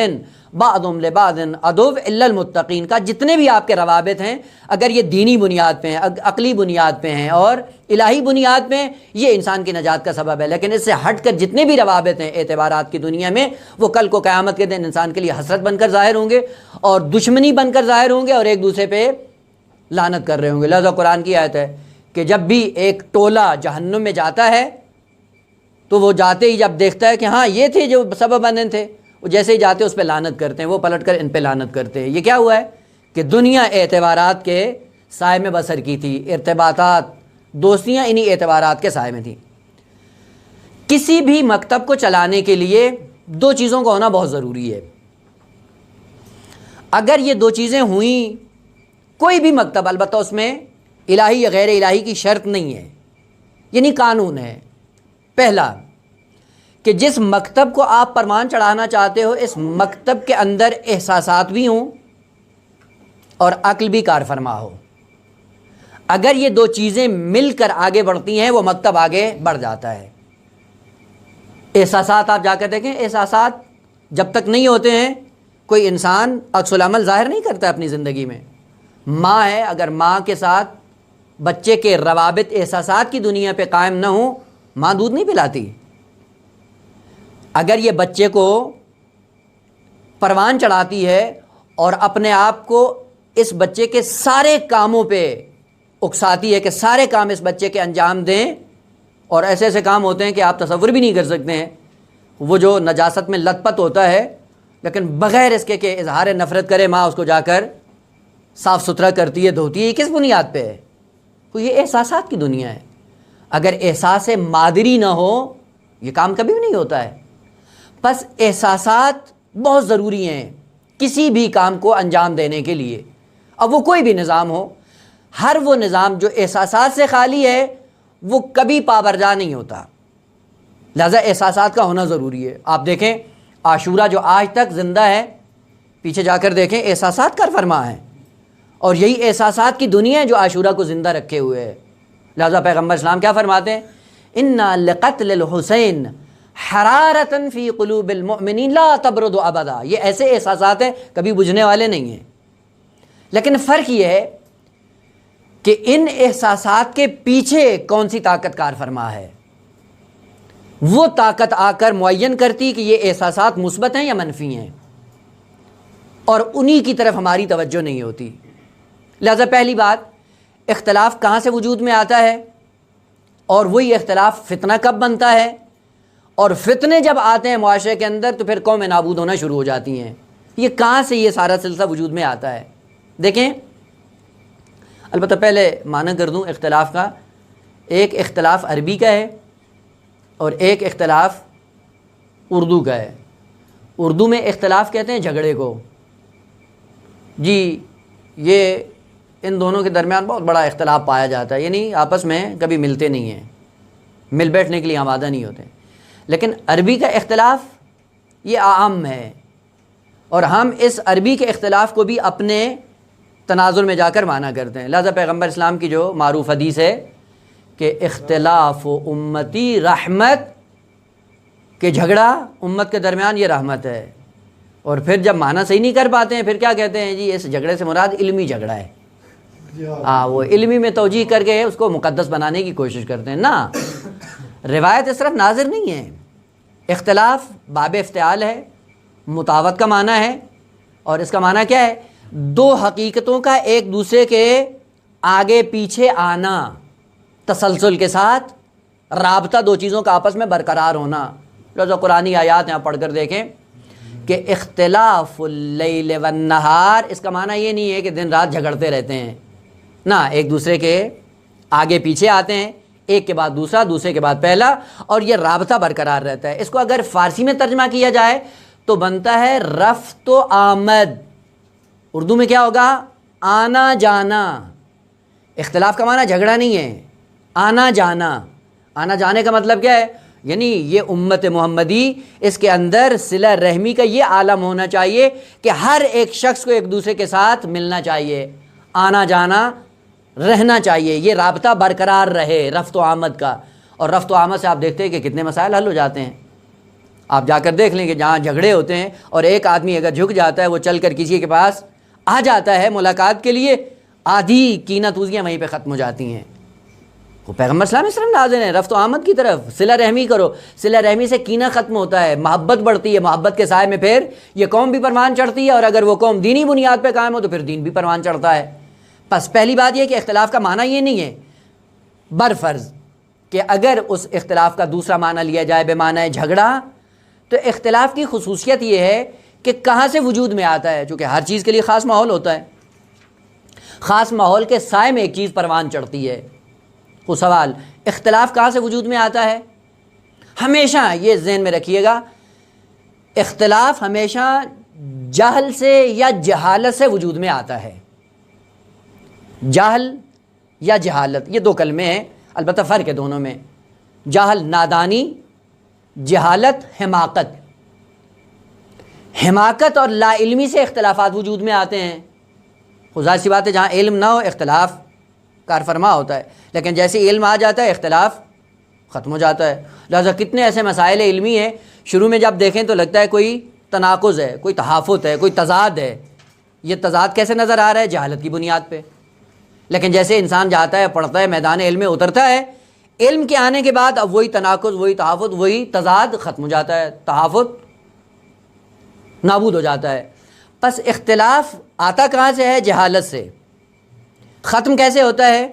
بعضهم لبعض عدو الا المتقین کا. جتنے بھی آپ کے روابط ہیں اگر یہ دینی بنیاد پہ ہیں، عقلی بنیاد پہ ہیں اور الہی بنیاد پہ ہیں، یہ انسان کی نجات کا سبب ہے. لیکن اس سے ہٹ کر جتنے بھی روابط ہیں اعتبارات کی دنیا میں، وہ کل کو قیامت کے دن انسان کے لیے حسرت بن کر ظاہر ہوں گے اور دشمنی بن کر ظاہر ہوں گے اور ایک دوسرے پہ لعنت کر رہے ہوں گے. لہذا قرآن کی آیت ہے کہ جب بھی ایک ٹولہ جہنم میں جاتا ہے تو وہ جاتے ہی جب دیکھتا ہے کہ ہاں یہ تھے جو سبب بندن تھے، وہ جیسے ہی جاتے اس پہ لعنت کرتے ہیں، وہ پلٹ کر ان پہ لعنت کرتے ہیں. یہ کیا ہوا ہے کہ دنیا اعتبارات کے سائے میں بسر کی تھی، ارتباطات، دوستیاں انہی اعتبارات کے سائے میں تھیں. کسی بھی مکتب کو چلانے کے لیے 2 چیزوں کا ہونا بہت ضروری ہے. اگر یہ 2 چیزیں ہوئیں، کوئی بھی مکتب، البتہ اس میں الہی یا غیر الہی کی شرط نہیں ہے، یعنی قانون ہے. پہلا کہ جس مکتب کو آپ پرمان چڑھانا چاہتے ہو اس مکتب کے اندر احساسات بھی ہوں اور عقل بھی کار فرما ہو. اگر یہ 2 چیزیں مل کر آگے بڑھتی ہیں وہ مکتب آگے بڑھ جاتا ہے. احساسات آپ جا کر دیکھیں، احساسات جب تک نہیں ہوتے ہیں کوئی انسان عکس العمل ظاہر نہیں کرتا اپنی زندگی میں۔ ماں ہے، اگر ماں کے ساتھ بچے کے روابط احساسات کی دنیا پہ قائم نہ ہوں، ماں دودھ نہیں پلاتی۔ اگر یہ بچے کو پروان چڑھاتی ہے اور اپنے آپ کو اس بچے کے سارے کاموں پہ اکساتی ہے کہ سارے کام اس بچے کے انجام دیں، اور ایسے ایسے کام ہوتے ہیں کہ آپ تصور بھی نہیں کر سکتے ہیں، وہ جو نجاست میں لت پت ہوتا ہے، لیکن بغیر اس کے کہ اظہار نفرت کرے ماں اس کو جا کر صاف ستھرا کرتی ہے، دھوتی ہے۔ یہ کس بنیاد پہ ہے؟ تو یہ احساسات کی دنیا ہے۔ اگر احساس مادری نہ ہو یہ کام کبھی بھی نہیں ہوتا ہے۔ بس احساسات بہت ضروری ہیں کسی بھی کام کو انجام دینے کے لیے، اب وہ کوئی بھی نظام ہو۔ ہر وہ نظام جو احساسات سے خالی ہے وہ کبھی پابرجا نہیں ہوتا، لہذا احساسات کا ہونا ضروری ہے۔ آپ دیکھیں عاشورہ جو آج تک زندہ ہے، پیچھے جا کر دیکھیں، احساسات کا فرما ہے، اور یہی احساسات کی دنیا ہے جو عاشورہ کو زندہ رکھے ہوئے ہے۔ لہذا پیغمبر اسلام کیا فرماتے ہیں؟ اِنَّا لِقَتْلِ الْحُسَيْنِ حَرَارَةً فِي قُلُوبِ الْمُؤْمِنِينَ لَا تَبْرُدُ أَبَدًا۔ یہ ایسے احساسات ہیں کبھی بجھنے والے نہیں ہیں، لیکن فرق یہ ہے کہ ان احساسات کے پیچھے کون سی طاقت کار فرما ہے۔ وہ طاقت آ کر معین کرتی کہ یہ احساسات مثبت ہیں یا منفی ہیں، اور انہی کی طرف ہماری توجہ نہیں ہوتی۔ لہذا پہلی بات، اختلاف کہاں سے وجود میں آتا ہے، اور وہی اختلاف فتنہ کب بنتا ہے، اور فتنے جب آتے ہیں معاشرے کے اندر تو پھر قومیں نابود ہونا شروع ہو جاتی ہیں۔ یہ کہاں سے یہ سارا سلسلہ وجود میں آتا ہے؟ دیکھیں، البتہ پہلے معنی کر دوں اختلاف کا۔ ایک اختلاف عربی کا ہے اور ایک اختلاف اردو کا ہے۔ اردو میں اختلاف کہتے ہیں جھگڑے کو، جی یہ ان دونوں کے درمیان بہت بڑا اختلاف پایا جاتا ہے، یعنی آپس میں کبھی ملتے نہیں ہیں، مل بیٹھنے کے لیے آمادہ نہیں ہوتے۔ لیکن عربی کا اختلاف یہ عام ہے، اور ہم اس عربی کے اختلاف کو بھی اپنے تناظر میں جا کر مانا کرتے ہیں۔ لہذا پیغمبر اسلام کی جو معروف حدیث ہے کہ اختلاف و امتی رحمت، کہ جھگڑا امت کے درمیان یہ رحمت ہے، اور پھر جب معنی صحیح نہیں کر پاتے ہیں پھر کیا کہتے ہیں؟ جی اس جھگڑے سے مراد علمی جھگڑا ہے۔ وہ علمی میں توجیہ کر کے اس کو مقدس بنانے کی کوشش کرتے ہیں۔ نہ، روایت اس طرف ناظر نہیں ہے۔ اختلاف باب افتعال ہے، مطاوت کا معنی ہے، اور اس کا معنی کیا ہے؟ دو حقیقتوں کا ایک دوسرے کے آگے پیچھے آنا، تسلسل کے ساتھ رابطہ دو چیزوں کا آپس میں برقرار ہونا۔ لہذا قرآنی آیات یہاں پڑھ کر دیکھیں کہ اختلاف اللیل والنہار، اس کا معنی یہ نہیں ہے کہ دن رات جھگڑتے رہتے ہیں، نہ، ایک دوسرے کے آگے پیچھے آتے ہیں، ایک کے بعد دوسرا، دوسرے کے بعد پہلا، اور یہ رابطہ برقرار رہتا ہے۔ اس کو اگر فارسی میں ترجمہ کیا جائے تو بنتا ہے رفت و آمد۔ اردو میں کیا ہوگا؟ آنا جانا۔ اختلاف کا معنی جھگڑا نہیں ہے، آنا جانا۔ آنا جانے کا مطلب کیا ہے؟ یعنی یہ امت محمدی، اس کے اندر صلہ رحمی کا یہ عالم ہونا چاہیے کہ ہر ایک شخص کو ایک دوسرے کے ساتھ ملنا چاہیے، آنا جانا رہنا چاہیے، یہ رابطہ برقرار رہے رفت و آمد کا۔ اور رفت و آمد سے آپ دیکھتے ہیں کہ کتنے مسائل حل ہو جاتے ہیں۔ آپ جا کر دیکھ لیں کہ جہاں جھگڑے ہوتے ہیں اور ایک آدمی اگر جھک جاتا ہے، وہ چل کر کسی کے پاس آ جاتا ہے ملاقات کے لیے، آدھی کینہ توزیاں وہیں پہ ختم ہو جاتی ہیں۔ وہ پیغمبر اسلام اس طرف ناظر ہیں، رفت و آمد کی طرف، صلہ رحمی کرو، صلہ رحمی سے کینہ ختم ہوتا ہے، محبت بڑھتی ہے، محبت کے سائے میں پھر یہ قوم بھی پروان چڑھتی ہے، اور اگر وہ قوم دینی بنیاد پہ قائم ہو تو پھر دین بھی پروان چڑھتا ہے۔ بس پہلی بات یہ کہ اختلاف کا معنی یہ نہیں ہے، برفرض کہ اگر اس اختلاف کا دوسرا معنی لیا جائے بے معنی جھگڑا، تو اختلاف کی خصوصیت یہ ہے کہ کہاں سے وجود میں آتا ہے، چونکہ ہر چیز کے لیے خاص ماحول ہوتا ہے، خاص ماحول کے سائے میں ایک چیز پروان چڑھتی ہے۔ وہ سوال، اختلاف کہاں سے وجود میں آتا ہے؟ ہمیشہ یہ ذہن میں رکھیے گا، اختلاف ہمیشہ جہل سے یا جہالت سے وجود میں آتا ہے۔ جہل یا جہالت، یہ دو کلمے ہیں، البتہ فرق ہے دونوں میں۔ جہل نادانی، جہالت حماقت۔ حماقت اور لا علمی سے اختلافات وجود میں آتے ہیں۔ ظاہر سی بات ہے جہاں علم نہ ہو اختلاف کار فرما ہوتا ہے، لیکن جیسے علم آ جاتا ہے اختلاف ختم ہو جاتا ہے۔ لہٰذا کتنے ایسے مسائل علمی ہیں، شروع میں جب دیکھیں تو لگتا ہے کوئی تناقض ہے، کوئی تحافت ہے، کوئی تضاد ہے۔ یہ تضاد کیسے نظر آ رہا ہے؟ جہالت کی بنیاد پہ۔ لیکن جیسے انسان جاتا ہے، پڑھتا ہے، میدان علم میں اترتا ہے، علم کے آنے کے بعد اب وہی تناقض، وہی تحافت، وہی تضاد ختم ہو جاتا ہے، تحافت نابود ہو جاتا ہے۔ پس اختلاف آتا کہاں سے ہے؟ جہالت سے۔ ختم کیسے ہوتا ہے؟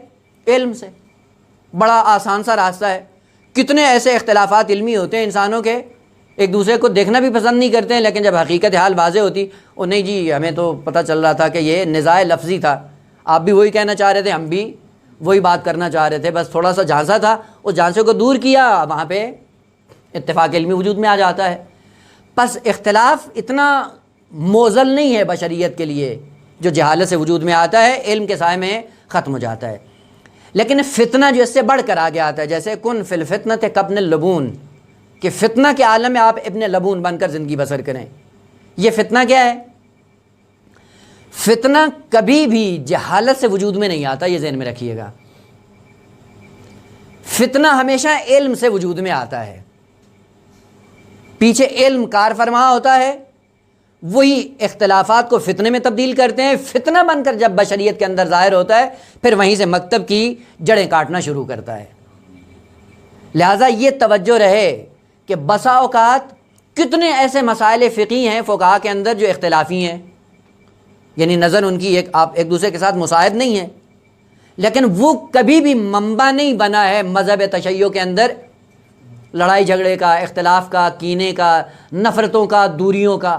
علم سے۔ بڑا آسان سا راستہ ہے۔ کتنے ایسے اختلافات علمی ہوتے ہیں انسانوں کے، ایک دوسرے کو دیکھنا بھی پسند نہیں کرتے ہیں، لیکن جب حقیقت حال واضح ہوتی، او نہیں جی ہمیں تو پتہ چل رہا تھا کہ یہ نزاع لفظی تھا، آپ بھی وہی کہنا چاہ رہے تھے، ہم بھی وہی بات کرنا چاہ رہے تھے، بس تھوڑا سا جھانسا تھا، اس جھانسے کو دور کیا، وہاں پہ اتفاق علمی وجود میں آ جاتا ہے۔ پس اختلاف اتنا موزل نہیں ہے بشریت کے لیے، جو جہالت سے وجود میں آتا ہے، علم کے سائے میں ختم ہو جاتا ہے۔ لیکن فتنہ جو اس سے بڑھ کر آگے آتا ہے، جیسے کن فی الفتنۃ کابن اللبون، کہ فتنہ کے عالم میں آپ ابن لبون بن کر زندگی بسر کریں۔ یہ فتنہ کیا ہے؟ فتنہ کبھی بھی جہالت سے وجود میں نہیں آتا، یہ ذہن میں رکھیے گا۔ فتنہ ہمیشہ علم سے وجود میں آتا ہے، پیچھے علم کار فرما ہوتا ہے، وہی اختلافات کو فتنے میں تبدیل کرتے ہیں۔ فتنہ بن کر جب بشریت کے اندر ظاہر ہوتا ہے، پھر وہیں سے مکتب کی جڑیں کاٹنا شروع کرتا ہے۔ لہٰذا یہ توجہ رہے کہ بسا اوقات کتنے ایسے مسائل فقہی ہیں فقہا کے اندر جو اختلافی ہیں، یعنی نظر ان کی آپ ایک دوسرے کے ساتھ مساعد نہیں ہیں، لیکن وہ کبھی بھی منبع نہیں بنا ہے مذہب تشیع کے اندر لڑائی جھگڑے کا، اختلاف کا، کینے کا، نفرتوں کا، دوریوں کا۔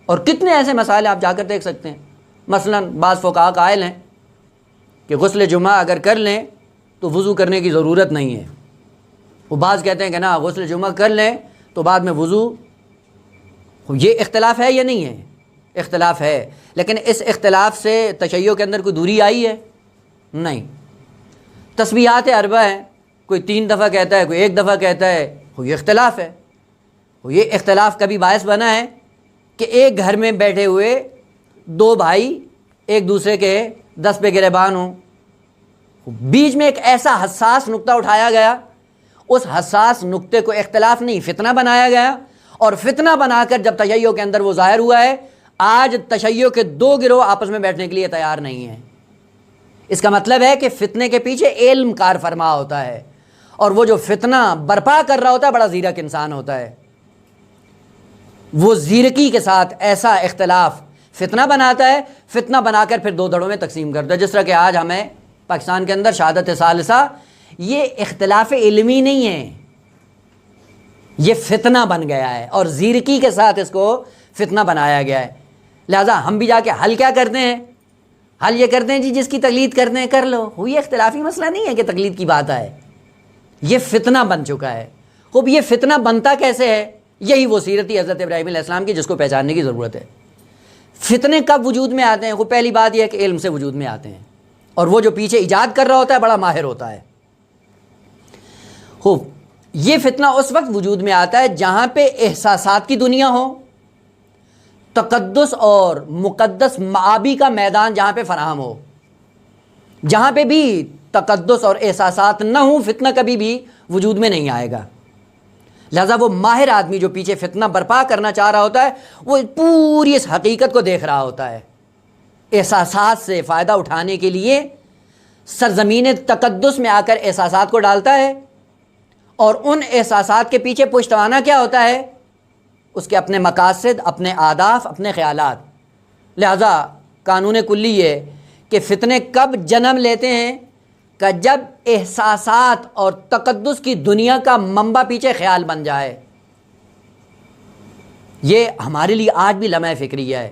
اور کتنے ایسے مسائل آپ جا کر دیکھ سکتے ہیں۔ مثلا بعض فقہا قائل ہیں کہ غسل جمعہ اگر کر لیں تو وضو کرنے کی ضرورت نہیں ہے، وہ بعض کہتے ہیں کہ نا غسل جمعہ کر لیں تو بعد میں وضو۔ یہ اختلاف ہے یا نہیں ہے؟ اختلاف ہے، لیکن اس اختلاف سے تشیع کے اندر کوئی دوری آئی ہے؟ نہیں۔ تسبیحات اربع ہیں، کوئی 3 دفعہ کہتا ہے، کوئی 1 دفعہ کہتا ہے، یہ اختلاف ہے۔ یہ اختلاف کبھی باعث بنا ہے کہ ایک گھر میں بیٹھے ہوئے 2 بھائی ایک دوسرے کے دست پہ گریبان ہوں، بیچ میں ایک ایسا حساس نقطہ اٹھایا گیا، اس حساس نقطے کو اختلاف نہیں فتنہ بنایا گیا، اور فتنہ بنا کر جب تشیع کے اندر وہ ظاہر ہوا ہے، آج تشیع کے 2 گروہ آپس میں بیٹھنے کے لیے تیار نہیں ہیں۔ اس کا مطلب ہے کہ فتنے کے پیچھے علم کار فرما ہوتا ہے، اور وہ جو فتنہ برپا کر رہا ہوتا ہے بڑا زیرک انسان ہوتا ہے۔ وہ زیرکی کے ساتھ ایسا اختلاف فتنہ بناتا ہے، فتنہ بنا کر پھر 2 دھڑوں میں تقسیم کرتا ہے۔ جس طرح کہ آج ہمیں پاکستان کے اندر شہادت ثالثہ، یہ اختلاف علمی نہیں ہے، یہ فتنہ بن گیا ہے، اور زیرکی کے ساتھ اس کو فتنہ بنایا گیا ہے۔ لہٰذا ہم بھی جا کے حل کیا کرتے ہیں؟ حل یہ کرتے ہیں جی جس کی تقلید کرتے ہیں کر لو۔ یہ اختلافی مسئلہ نہیں ہے کہ تقلید کی بات آئے، یہ فتنہ بن چکا ہے۔ خوب یہ فتنہ بنتا کیسے ہے؟ یہی وہ سیرتی حضرت ابراہیم علیہ السلام کی جس کو پہچاننے کی ضرورت ہے۔ فتنے کب وجود میں آتے ہیں؟ وہ پہلی بات یہ ہے کہ علم سے وجود میں آتے ہیں، اور وہ جو پیچھے ایجاد کر رہا ہوتا ہے بڑا ماہر ہوتا ہے۔ خوب یہ فتنہ اس وقت وجود میں آتا ہے جہاں پہ احساسات کی دنیا ہو، تقدس اور مقدس معابی کا میدان جہاں پہ فراہم ہو۔ جہاں پہ بھی تقدس اور احساسات نہ ہوں، فتنہ کبھی بھی وجود میں نہیں آئے گا۔ لہذا وہ ماہر آدمی جو پیچھے فتنہ برپا کرنا چاہ رہا ہوتا ہے، وہ پوری اس حقیقت کو دیکھ رہا ہوتا ہے، احساسات سے فائدہ اٹھانے کے لیے سرزمین تقدس میں آ کر احساسات کو ڈالتا ہے، اور ان احساسات کے پیچھے پشتوانہ کیا ہوتا ہے؟ اس کے اپنے مقاصد، اپنے اہداف، اپنے خیالات۔ لہذا قانون کلی یہ کہ فتنے کب جنم لیتے ہیں کہ جب احساسات اور تقدس کی دنیا کا منبع پیچھے خیال بن جائے۔ یہ ہمارے لیے آج بھی لمحہ فکریہ ہے۔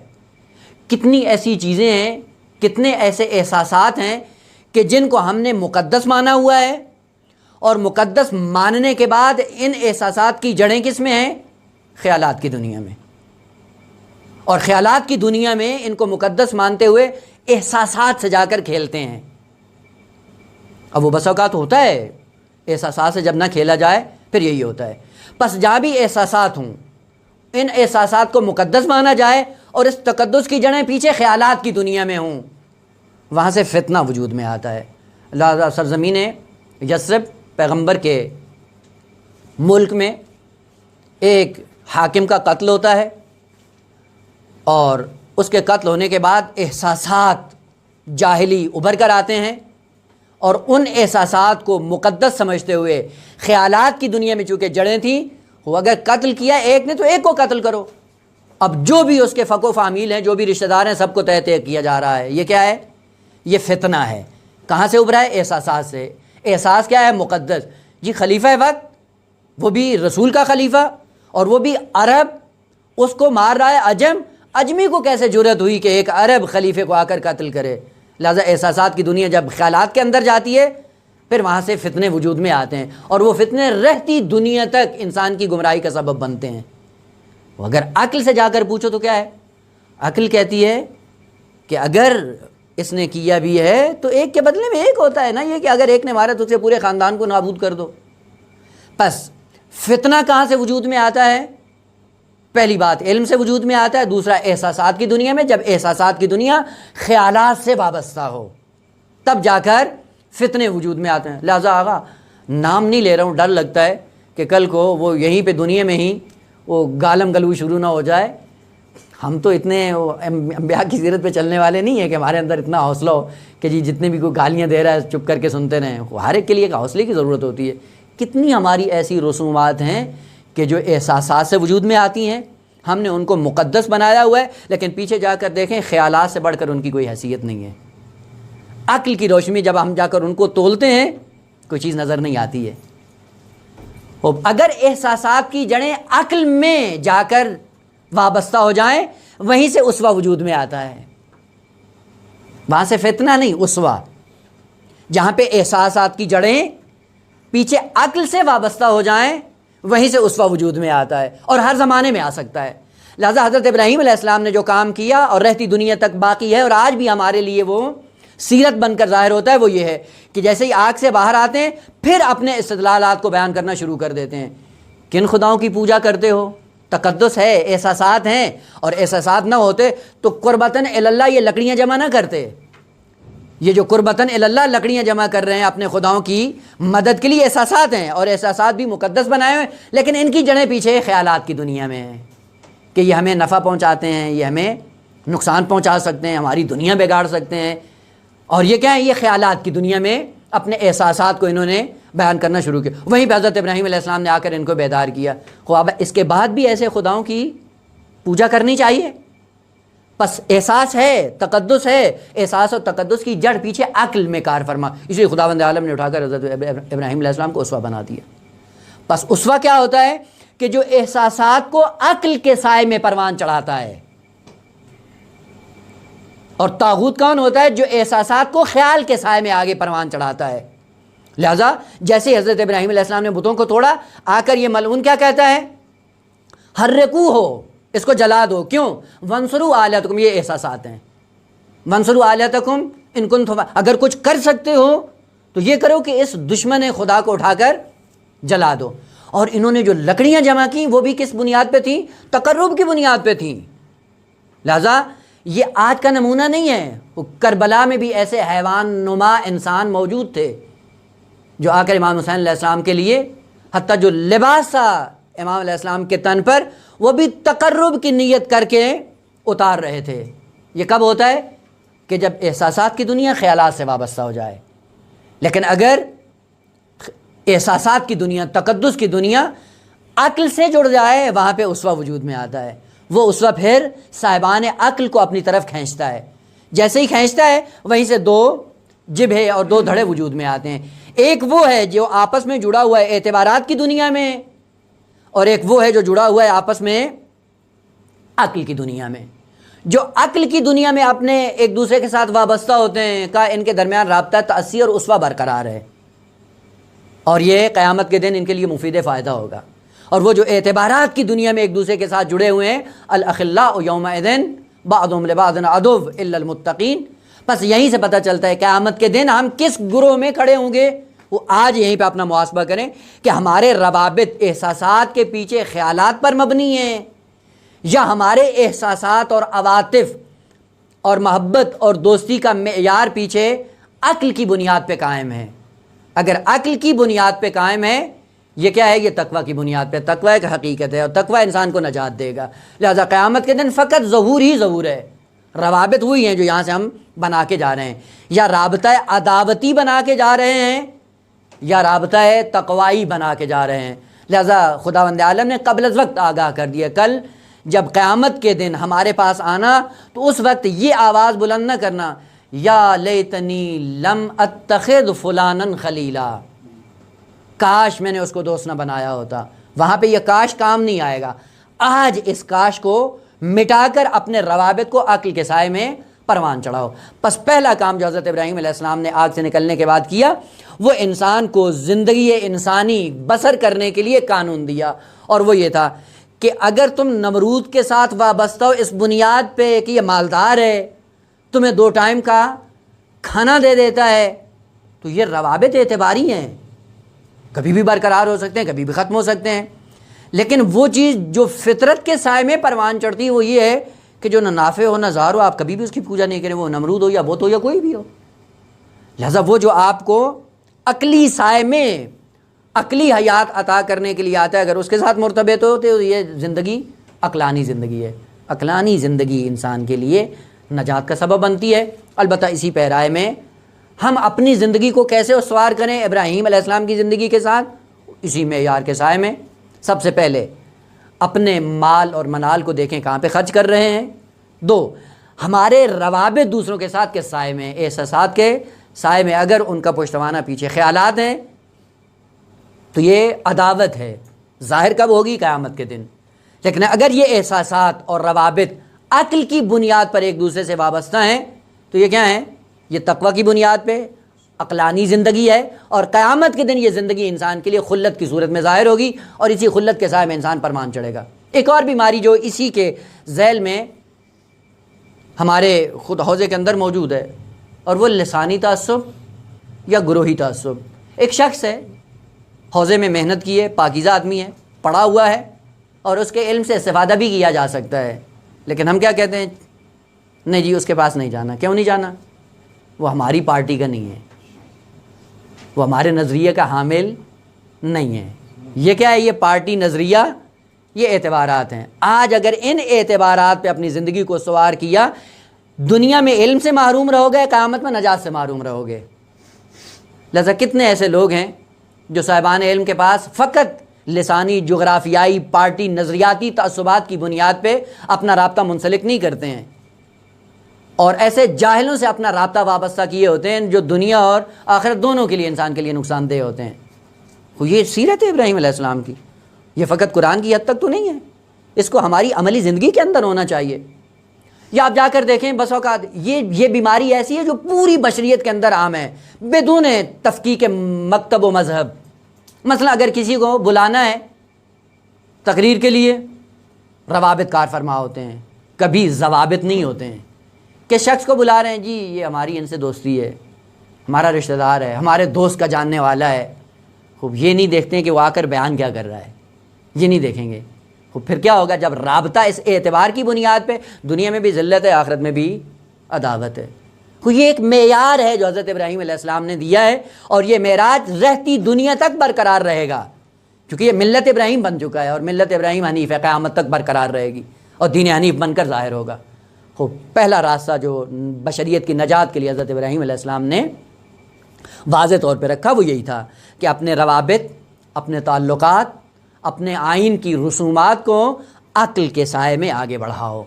کتنی ایسی چیزیں ہیں، کتنے ایسے احساسات ہیں کہ جن کو ہم نے مقدس مانا ہوا ہے، اور مقدس ماننے کے بعد ان احساسات کی جڑیں کس میں ہیں؟ خیالات کی دنیا میں۔ اور خیالات کی دنیا میں ان کو مقدس مانتے ہوئے احساسات سے جا کر کھیلتے ہیں۔ اب وہ بس اوقات ہوتا ہے احساسات سے جب نہ کھیلا جائے پھر یہی ہوتا ہے۔ پس جہاں بھی احساسات ہوں، ان احساسات کو مقدس مانا جائے اور اس تقدس کی جڑیں پیچھے خیالات کی دنیا میں ہوں، وہاں سے فتنہ وجود میں آتا ہے۔ لہذا سرزمین یثرب پیغمبر کے ملک میں ایک حاکم کا قتل ہوتا ہے اور اس کے قتل ہونے کے بعد احساسات جاہلی ابھر کر آتے ہیں، اور ان احساسات کو مقدس سمجھتے ہوئے خیالات کی دنیا میں چونکہ جڑیں تھیں، وہ اگر قتل کیا ایک نے تو ایک کو قتل کرو۔ اب جو بھی اس کے فق و فامیل ہیں، جو بھی رشتہ دار ہیں، سب کو تہہ کیا جا رہا ہے۔ یہ کیا ہے؟ یہ فتنہ ہے۔ کہاں سے ابھرا ہے؟ احساسات سے۔ احساس کیا ہے؟ مقدس۔ جی خلیفہ وقت، وہ بھی رسول کا خلیفہ، اور وہ بھی عرب، اس کو مار رہا ہے اجمی کو کیسے جرأت ہوئی کہ ایک عرب خلیفے کو آ کر قتل کرے؟ لہذا احساسات کی دنیا جب خیالات کے اندر جاتی ہے، پھر وہاں سے فتنے وجود میں آتے ہیں، اور وہ فتنے رہتی دنیا تک انسان کی گمراہی کا سبب بنتے ہیں۔ اگر عقل سے جا کر پوچھو تو کیا ہے؟ عقل کہتی ہے کہ اگر اس نے کیا بھی ہے تو ایک کے بدلے میں ایک ہوتا ہے نا، یہ کہ اگر ایک نے مارا تو اسے پورے خاندان کو نابود کر دو۔ بس فتنہ کہاں سے وجود میں آتا ہے؟ پہلی بات علم سے وجود میں آتا ہے، دوسرا احساسات کی دنیا میں۔ جب احساسات کی دنیا خیالات سے وابستہ ہو تب جا کر فتنے وجود میں آتے ہیں۔ لہذا آغا نام نہیں لے رہا ہوں، ڈر لگتا ہے کہ کل کو وہ یہیں پہ دنیا میں ہی وہ گالم گلو شروع نہ ہو جائے۔ ہم تو اتنے انبیاء کی سیرت پہ چلنے والے نہیں ہیں کہ ہمارے اندر اتنا حوصلہ ہو کہ جی جتنے بھی کوئی گالیاں دے رہا ہے چپ کر کے سنتے رہیں۔ ہر ایک کے لیے ایک حوصلے کی ضرورت ہوتی ہے۔ کتنی ہماری ایسی رسومات ہیں کہ جو احساسات سے وجود میں آتی ہیں، ہم نے ان کو مقدس بنایا ہوا ہے، لیکن پیچھے جا کر دیکھیں خیالات سے بڑھ کر ان کی کوئی حیثیت نہیں ہے۔ عقل کی روشنی میں جب ہم جا کر ان کو تولتے ہیں، کوئی چیز نظر نہیں آتی ہے۔ اگر احساسات کی جڑیں عقل میں جا کر وابستہ ہو جائیں، وہیں سے اسوہ وجود میں آتا ہے۔ وہاں سے فتنہ نہیں، اسوہ۔ جہاں پہ احساسات کی جڑیں پیچھے عقل سے وابستہ ہو جائیں، وہیں سے اسوہ وجود میں آتا ہے، اور ہر زمانے میں آ سکتا ہے۔ لہذا حضرت ابراہیم علیہ السلام نے جو کام کیا اور رہتی دنیا تک باقی ہے، اور آج بھی ہمارے لیے وہ سیرت بن کر ظاہر ہوتا ہے، وہ یہ ہے کہ جیسے ہی آگ سے باہر آتے ہیں پھر اپنے استدلالات کو بیان کرنا شروع کر دیتے ہیں۔ کن خداؤں کی پوجا کرتے ہو؟ تقدس ہے، احساسات ہیں، اور احساسات نہ ہوتے تو قربتاً اللہ یہ لکڑیاں جمع نہ کرتے۔ یہ جو قربتاً اللہ لکڑیاں جمع کر رہے ہیں اپنے خداؤں کی مدد کے لیے، احساسات ہیں، اور احساسات بھی مقدس بنائے ہوئے، لیکن ان کی جڑیں پیچھے خیالات کی دنیا میں ہیں کہ یہ ہمیں نفع پہنچاتے ہیں، یہ ہمیں نقصان پہنچا سکتے ہیں، ہماری دنیا بگاڑ سکتے ہیں۔ اور یہ کیا ہے؟ یہ خیالات کی دنیا میں اپنے احساسات کو انہوں نے بیان کرنا شروع کیا۔ وہیں پہ حضرت ابراہیم علیہ السلام نے آ کر ان کو بیدار کیا۔ اب اس کے بعد بھی ایسے خداؤں کی پوجا کرنی چاہیے؟ بس احساس ہے، تقدس ہے، احساس اور تقدس کی جڑ پیچھے عقل میں کار فرما، اس لیے خداوند عالم نے اٹھا کر حضرت ابراہیم علیہ السلام کو اسوہ بنا دیا۔ بس اسوہ کیا ہوتا ہے؟ کہ جو احساسات کو عقل کے سائے میں پروان چڑھاتا ہے، اور طاغوت کون ہوتا ہے؟ جو احساسات کو خیال کے سائے میں آگے پروان چڑھاتا ہے۔ لہذا جیسے حضرت ابراہیم علیہ السلام نے بتوں کو توڑا، آ کر یہ ملعون کیا کہتا ہے؟ حرقوہ ہو، اس کو جلا دو۔ کیوں؟ وانصروا آلہتکم، یہ احساسات ہیں۔ وانصروا آلہتکم ان کنتم، اگر کچھ کر سکتے ہو تو یہ کرو کہ اس دشمن خدا کو اٹھا کر جلا دو۔ اور انہوں نے جو لکڑیاں جمع کی وہ بھی کس بنیاد پہ تھیں؟ تقرب کی بنیاد پہ تھیں۔ لہذا یہ آج کا نمونہ نہیں ہے، کربلا میں بھی ایسے حیوان نما انسان موجود تھے جو آ کر امام حسین علیہ السلام کے لیے، حتیٰ جو لباس تھا امام علیہ السلام کے تن پر، وہ بھی تقرب کی نیت کر کے اتار رہے تھے۔ یہ کب ہوتا ہے؟ کہ جب احساسات کی دنیا خیالات سے وابستہ ہو جائے۔ لیکن اگر احساسات کی دنیا، تقدس کی دنیا عقل سے جڑ جائے، وہاں پہ اسوہ وجود میں آتا ہے۔ وہ اسوہ پھر صاحبان عقل کو اپنی طرف کھینچتا ہے۔ جیسے ہی کھینچتا ہے، وہیں سے دو جبہے اور دو دھڑے وجود میں آتے ہیں۔ ایک وہ ہے جو آپس میں جڑا ہوا ہے اعتبارات کی دنیا میں، اور ایک وہ ہے جو جڑا ہوا ہے آپس میں عقل کی دنیا میں۔ جو عقل کی دنیا میں اپنے ایک دوسرے کے ساتھ وابستہ ہوتے ہیں، کا ان کے درمیان رابطہ تأثیر اور اسوہ برقرار ہے، اور یہ قیامت کے دن ان کے لیے مفید فائدہ ہوگا۔ اور وہ جو اعتبارات کی دنیا میں ایک دوسرے کے ساتھ جڑے ہوئے ہیں، الاخلاء یومئذ بعضهم لبعض عدو الا المتقین، بس یہیں سے پتہ چلتا ہے قیامت کے دن ہم کس گروہ میں کھڑے ہوں گے۔ وہ آج یہیں پہ اپنا محاسبہ کریں کہ ہمارے روابط احساسات کے پیچھے خیالات پر مبنی ہیں، یا ہمارے احساسات اور عواطف اور محبت اور دوستی کا معیار پیچھے عقل کی بنیاد پہ قائم ہے۔ اگر عقل کی بنیاد پہ قائم ہے یہ کیا ہے؟ یہ تقوی کی بنیاد پہ، تقوی ایک حقیقت ہے اور تقوی انسان کو نجات دے گا۔ لہذا قیامت کے دن فقط ظہور ہی ظہور ہے، روابط وہی ہیں جو یہاں سے ہم بنا کے جا رہے ہیں، یا رابطہ عداوتی بنا کے جا رہے ہیں یا رابطہ تقوائی بنا کے جا رہے ہیں۔ لہذا خداوند عالم نے قبل از وقت آگاہ کر دیا، کل جب قیامت کے دن ہمارے پاس آنا تو اس وقت یہ آواز بلند نہ کرنا، یا لیتنی لم اتخذ فلانا خلیلا، کاش میں نے اس کو دوست نہ بنایا ہوتا۔ وہاں پہ یہ کاش کام نہیں آئے گا۔ آج اس کاش کو مٹا کر اپنے روابط کو عقل کے سائے میں پروان چڑھاؤ۔ پس پہلا کام جو حضرت ابراہیم علیہ السلام نے آگ سے نکلنے کے بعد کیا، وہ انسان کو زندگی انسانی بسر کرنے کے لیے قانون دیا، اور وہ یہ تھا کہ اگر تم نمرود کے ساتھ وابستہ ہو اس بنیاد پہ کہ یہ مالدار ہے، تمہیں 2 ٹائم کا کھانا دے دیتا ہے، تو یہ روابط اعتباری ہیں، کبھی بھی برقرار ہو سکتے ہیں، کبھی بھی ختم ہو سکتے ہیں۔ لیکن وہ چیز جو فطرت کے سائے میں پروان چڑھتی ہے وہ یہ ہے کہ جو نہ نافع ہو نہ ضار ہو، آپ کبھی بھی اس کی پوجا نہیں کریں، وہ نمرود ہو یا بت ہو یا کوئی بھی ہو۔ لہذا وہ جو آپ کو عقلی سائے میں عقلی حیات عطا کرنے کے لیے آتا ہے، اگر اس کے ساتھ مرتبط ہو تو یہ زندگی عقلانی زندگی ہے۔ عقلانی زندگی انسان کے لیے نجات کا سبب بنتی ہے۔ البتہ اسی پیرائے میں ہم اپنی زندگی کو کیسے استوار کریں ابراہیم علیہ السلام کی زندگی کے ساتھ، اسی معیار کے سائے میں سب سے پہلے اپنے مال اور منال کو دیکھیں کہاں پہ خرچ کر رہے ہیں۔ 2، ہمارے روابط دوسروں کے ساتھ کس سائے میں، احساسات کے سائے میں۔ اگر ان کا پشتوانہ پیچھے خیالات ہیں تو یہ عداوت ہے، ظاہر کب ہوگی؟ قیامت کے دن۔ لیکن اگر یہ احساسات اور روابط عقل کی بنیاد پر ایک دوسرے سے وابستہ ہیں تو یہ کیا ہیں؟ یہ تقوی کی بنیاد پہ عقلانی زندگی ہے، اور قیامت کے دن یہ زندگی انسان کے لیے خلت کی صورت میں ظاہر ہوگی، اور اسی خلت کے سائے میں انسان پرمان چڑھے گا۔ ایک اور بیماری جو اسی کے ذیل میں ہمارے خود حوضے کے اندر موجود ہے، اور وہ لسانی تعصب یا گروہی تعصب۔ ایک شخص ہے، حوضے میں محنت کی ہے، پاکیزہ آدمی ہے، پڑھا ہوا ہے، اور اس کے علم سے استفادہ بھی کیا جا سکتا ہے، لیکن ہم کیا کہتے ہیں؟ نہیں جی اس کے پاس نہیں جانا۔ کیوں نہیں جانا؟ وہ ہماری پارٹی کا نہیں ہے، وہ ہمارے نظریے کا حامل نہیں ہے۔ یہ کیا ہے؟ یہ پارٹی نظریہ، یہ اعتبارات ہیں۔ آج اگر ان اعتبارات پہ اپنی زندگی کو استوار کیا، دنیا میں علم سے محروم رہو گے، قیامت میں نجات سے محروم رہو گے۔ لہذا کتنے ایسے لوگ ہیں جو صاحبان علم کے پاس فقط لسانی، جغرافیائی، پارٹی، نظریاتی تعصبات کی بنیاد پہ اپنا رابطہ منسلک نہیں کرتے ہیں، اور ایسے جاہلوں سے اپنا رابطہ وابستہ کیے ہوتے ہیں جو دنیا اور آخرت دونوں کے لیے انسان کے لیے نقصان دہ ہوتے ہیں۔ یہ سیرت ہے ابراہیم علیہ السلام کی، یہ فقط قرآن کی حد تک تو نہیں ہے، اس کو ہماری عملی زندگی کے اندر ہونا چاہیے۔ یا آپ جا کر دیکھیں بس اوقات یہ بیماری ایسی ہے جو پوری بشریت کے اندر عام ہے، بدون تفقیق مکتب و مذہب۔ مثلا اگر کسی کو بلانا ہے تقریر کے لیے، روابط کار فرما ہوتے ہیں، کبھی ضوابط نہیں ہوتے ہیں کہ شخص کو بلا رہے ہیں جی یہ ہماری ان سے دوستی ہے، ہمارا رشتہ دار ہے، ہمارے دوست کا جاننے والا ہے۔ خوب یہ نہیں دیکھتے ہیں کہ وہ آ کر بیان کیا کر رہا ہے، یہ نہیں دیکھیں گے۔ خوب پھر کیا ہوگا؟ جب رابطہ اس اعتبار کی بنیاد پہ، دنیا میں بھی ذلت ہے، آخرت میں بھی عداوت ہے۔ خوب یہ ایک معیار ہے جو حضرت ابراہیم علیہ السلام نے دیا ہے، اور یہ معراج رہتی دنیا تک برقرار رہے گا، کیونکہ یہ ملت ابراہیم بن چکا ہے، اور ملت ابراہیم حنیف ہے، قیامت تک برقرار رہے گی اور دین حنیف بن کر ظاہر ہوگا۔ خوب پہلا راستہ جو بشریت کی نجات کے لیے حضرت ابراہیم علیہ السلام نے واضح طور پہ رکھا وہ یہی تھا کہ اپنے روابط، اپنے تعلقات، اپنے آئین کی رسومات کو عقل کے سائے میں آگے بڑھاؤ،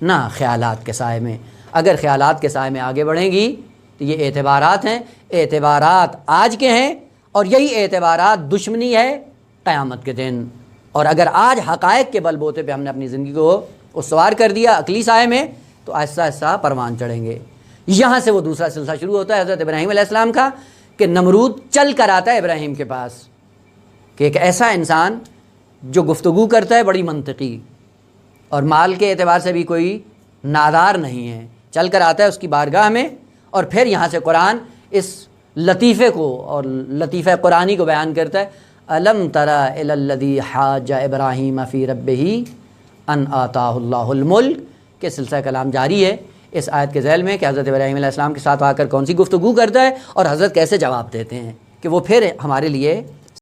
نہ خیالات کے سائے میں۔ اگر خیالات کے سائے میں آگے بڑھیں گی تو یہ اعتبارات ہیں، اعتبارات آج کے ہیں، اور یہی اعتبارات دشمنی ہے قیامت کے دن۔ اور اگر آج حقائق کے بل بوتے پہ ہم نے اپنی زندگی کو استوار کر دیا عقلی سائے میں، تو آہستہ آہستہ پروان چڑھیں گے۔ یہاں سے وہ دوسرا سلسلہ شروع ہوتا ہے حضرت ابراہیم علیہ السلام کا، کہ نمرود چل کر آتا ہے ابراہیم کے پاس، کہ ایک ایسا انسان جو گفتگو کرتا ہے بڑی منطقی، اور مال کے اعتبار سے بھی کوئی نادار نہیں ہے، چل کر آتا ہے اس کی بارگاہ میں، اور پھر یہاں سے قرآن اس لطیفے کو اور لطیفہ قرآنی کو بیان کرتا ہے۔ الم تری الی الذی حاج ابراہیم فی ربہ ان آتاہ اللہ الملک کے سلسلہ کلام جاری ہے اس آیت کے ذیل میں، کہ حضرت ابراہیم علیہ السلام کے ساتھ آ کر کون سی گفتگو کرتا ہے اور حضرت کیسے جواب دیتے ہیں، کہ وہ پھر ہمارے لیے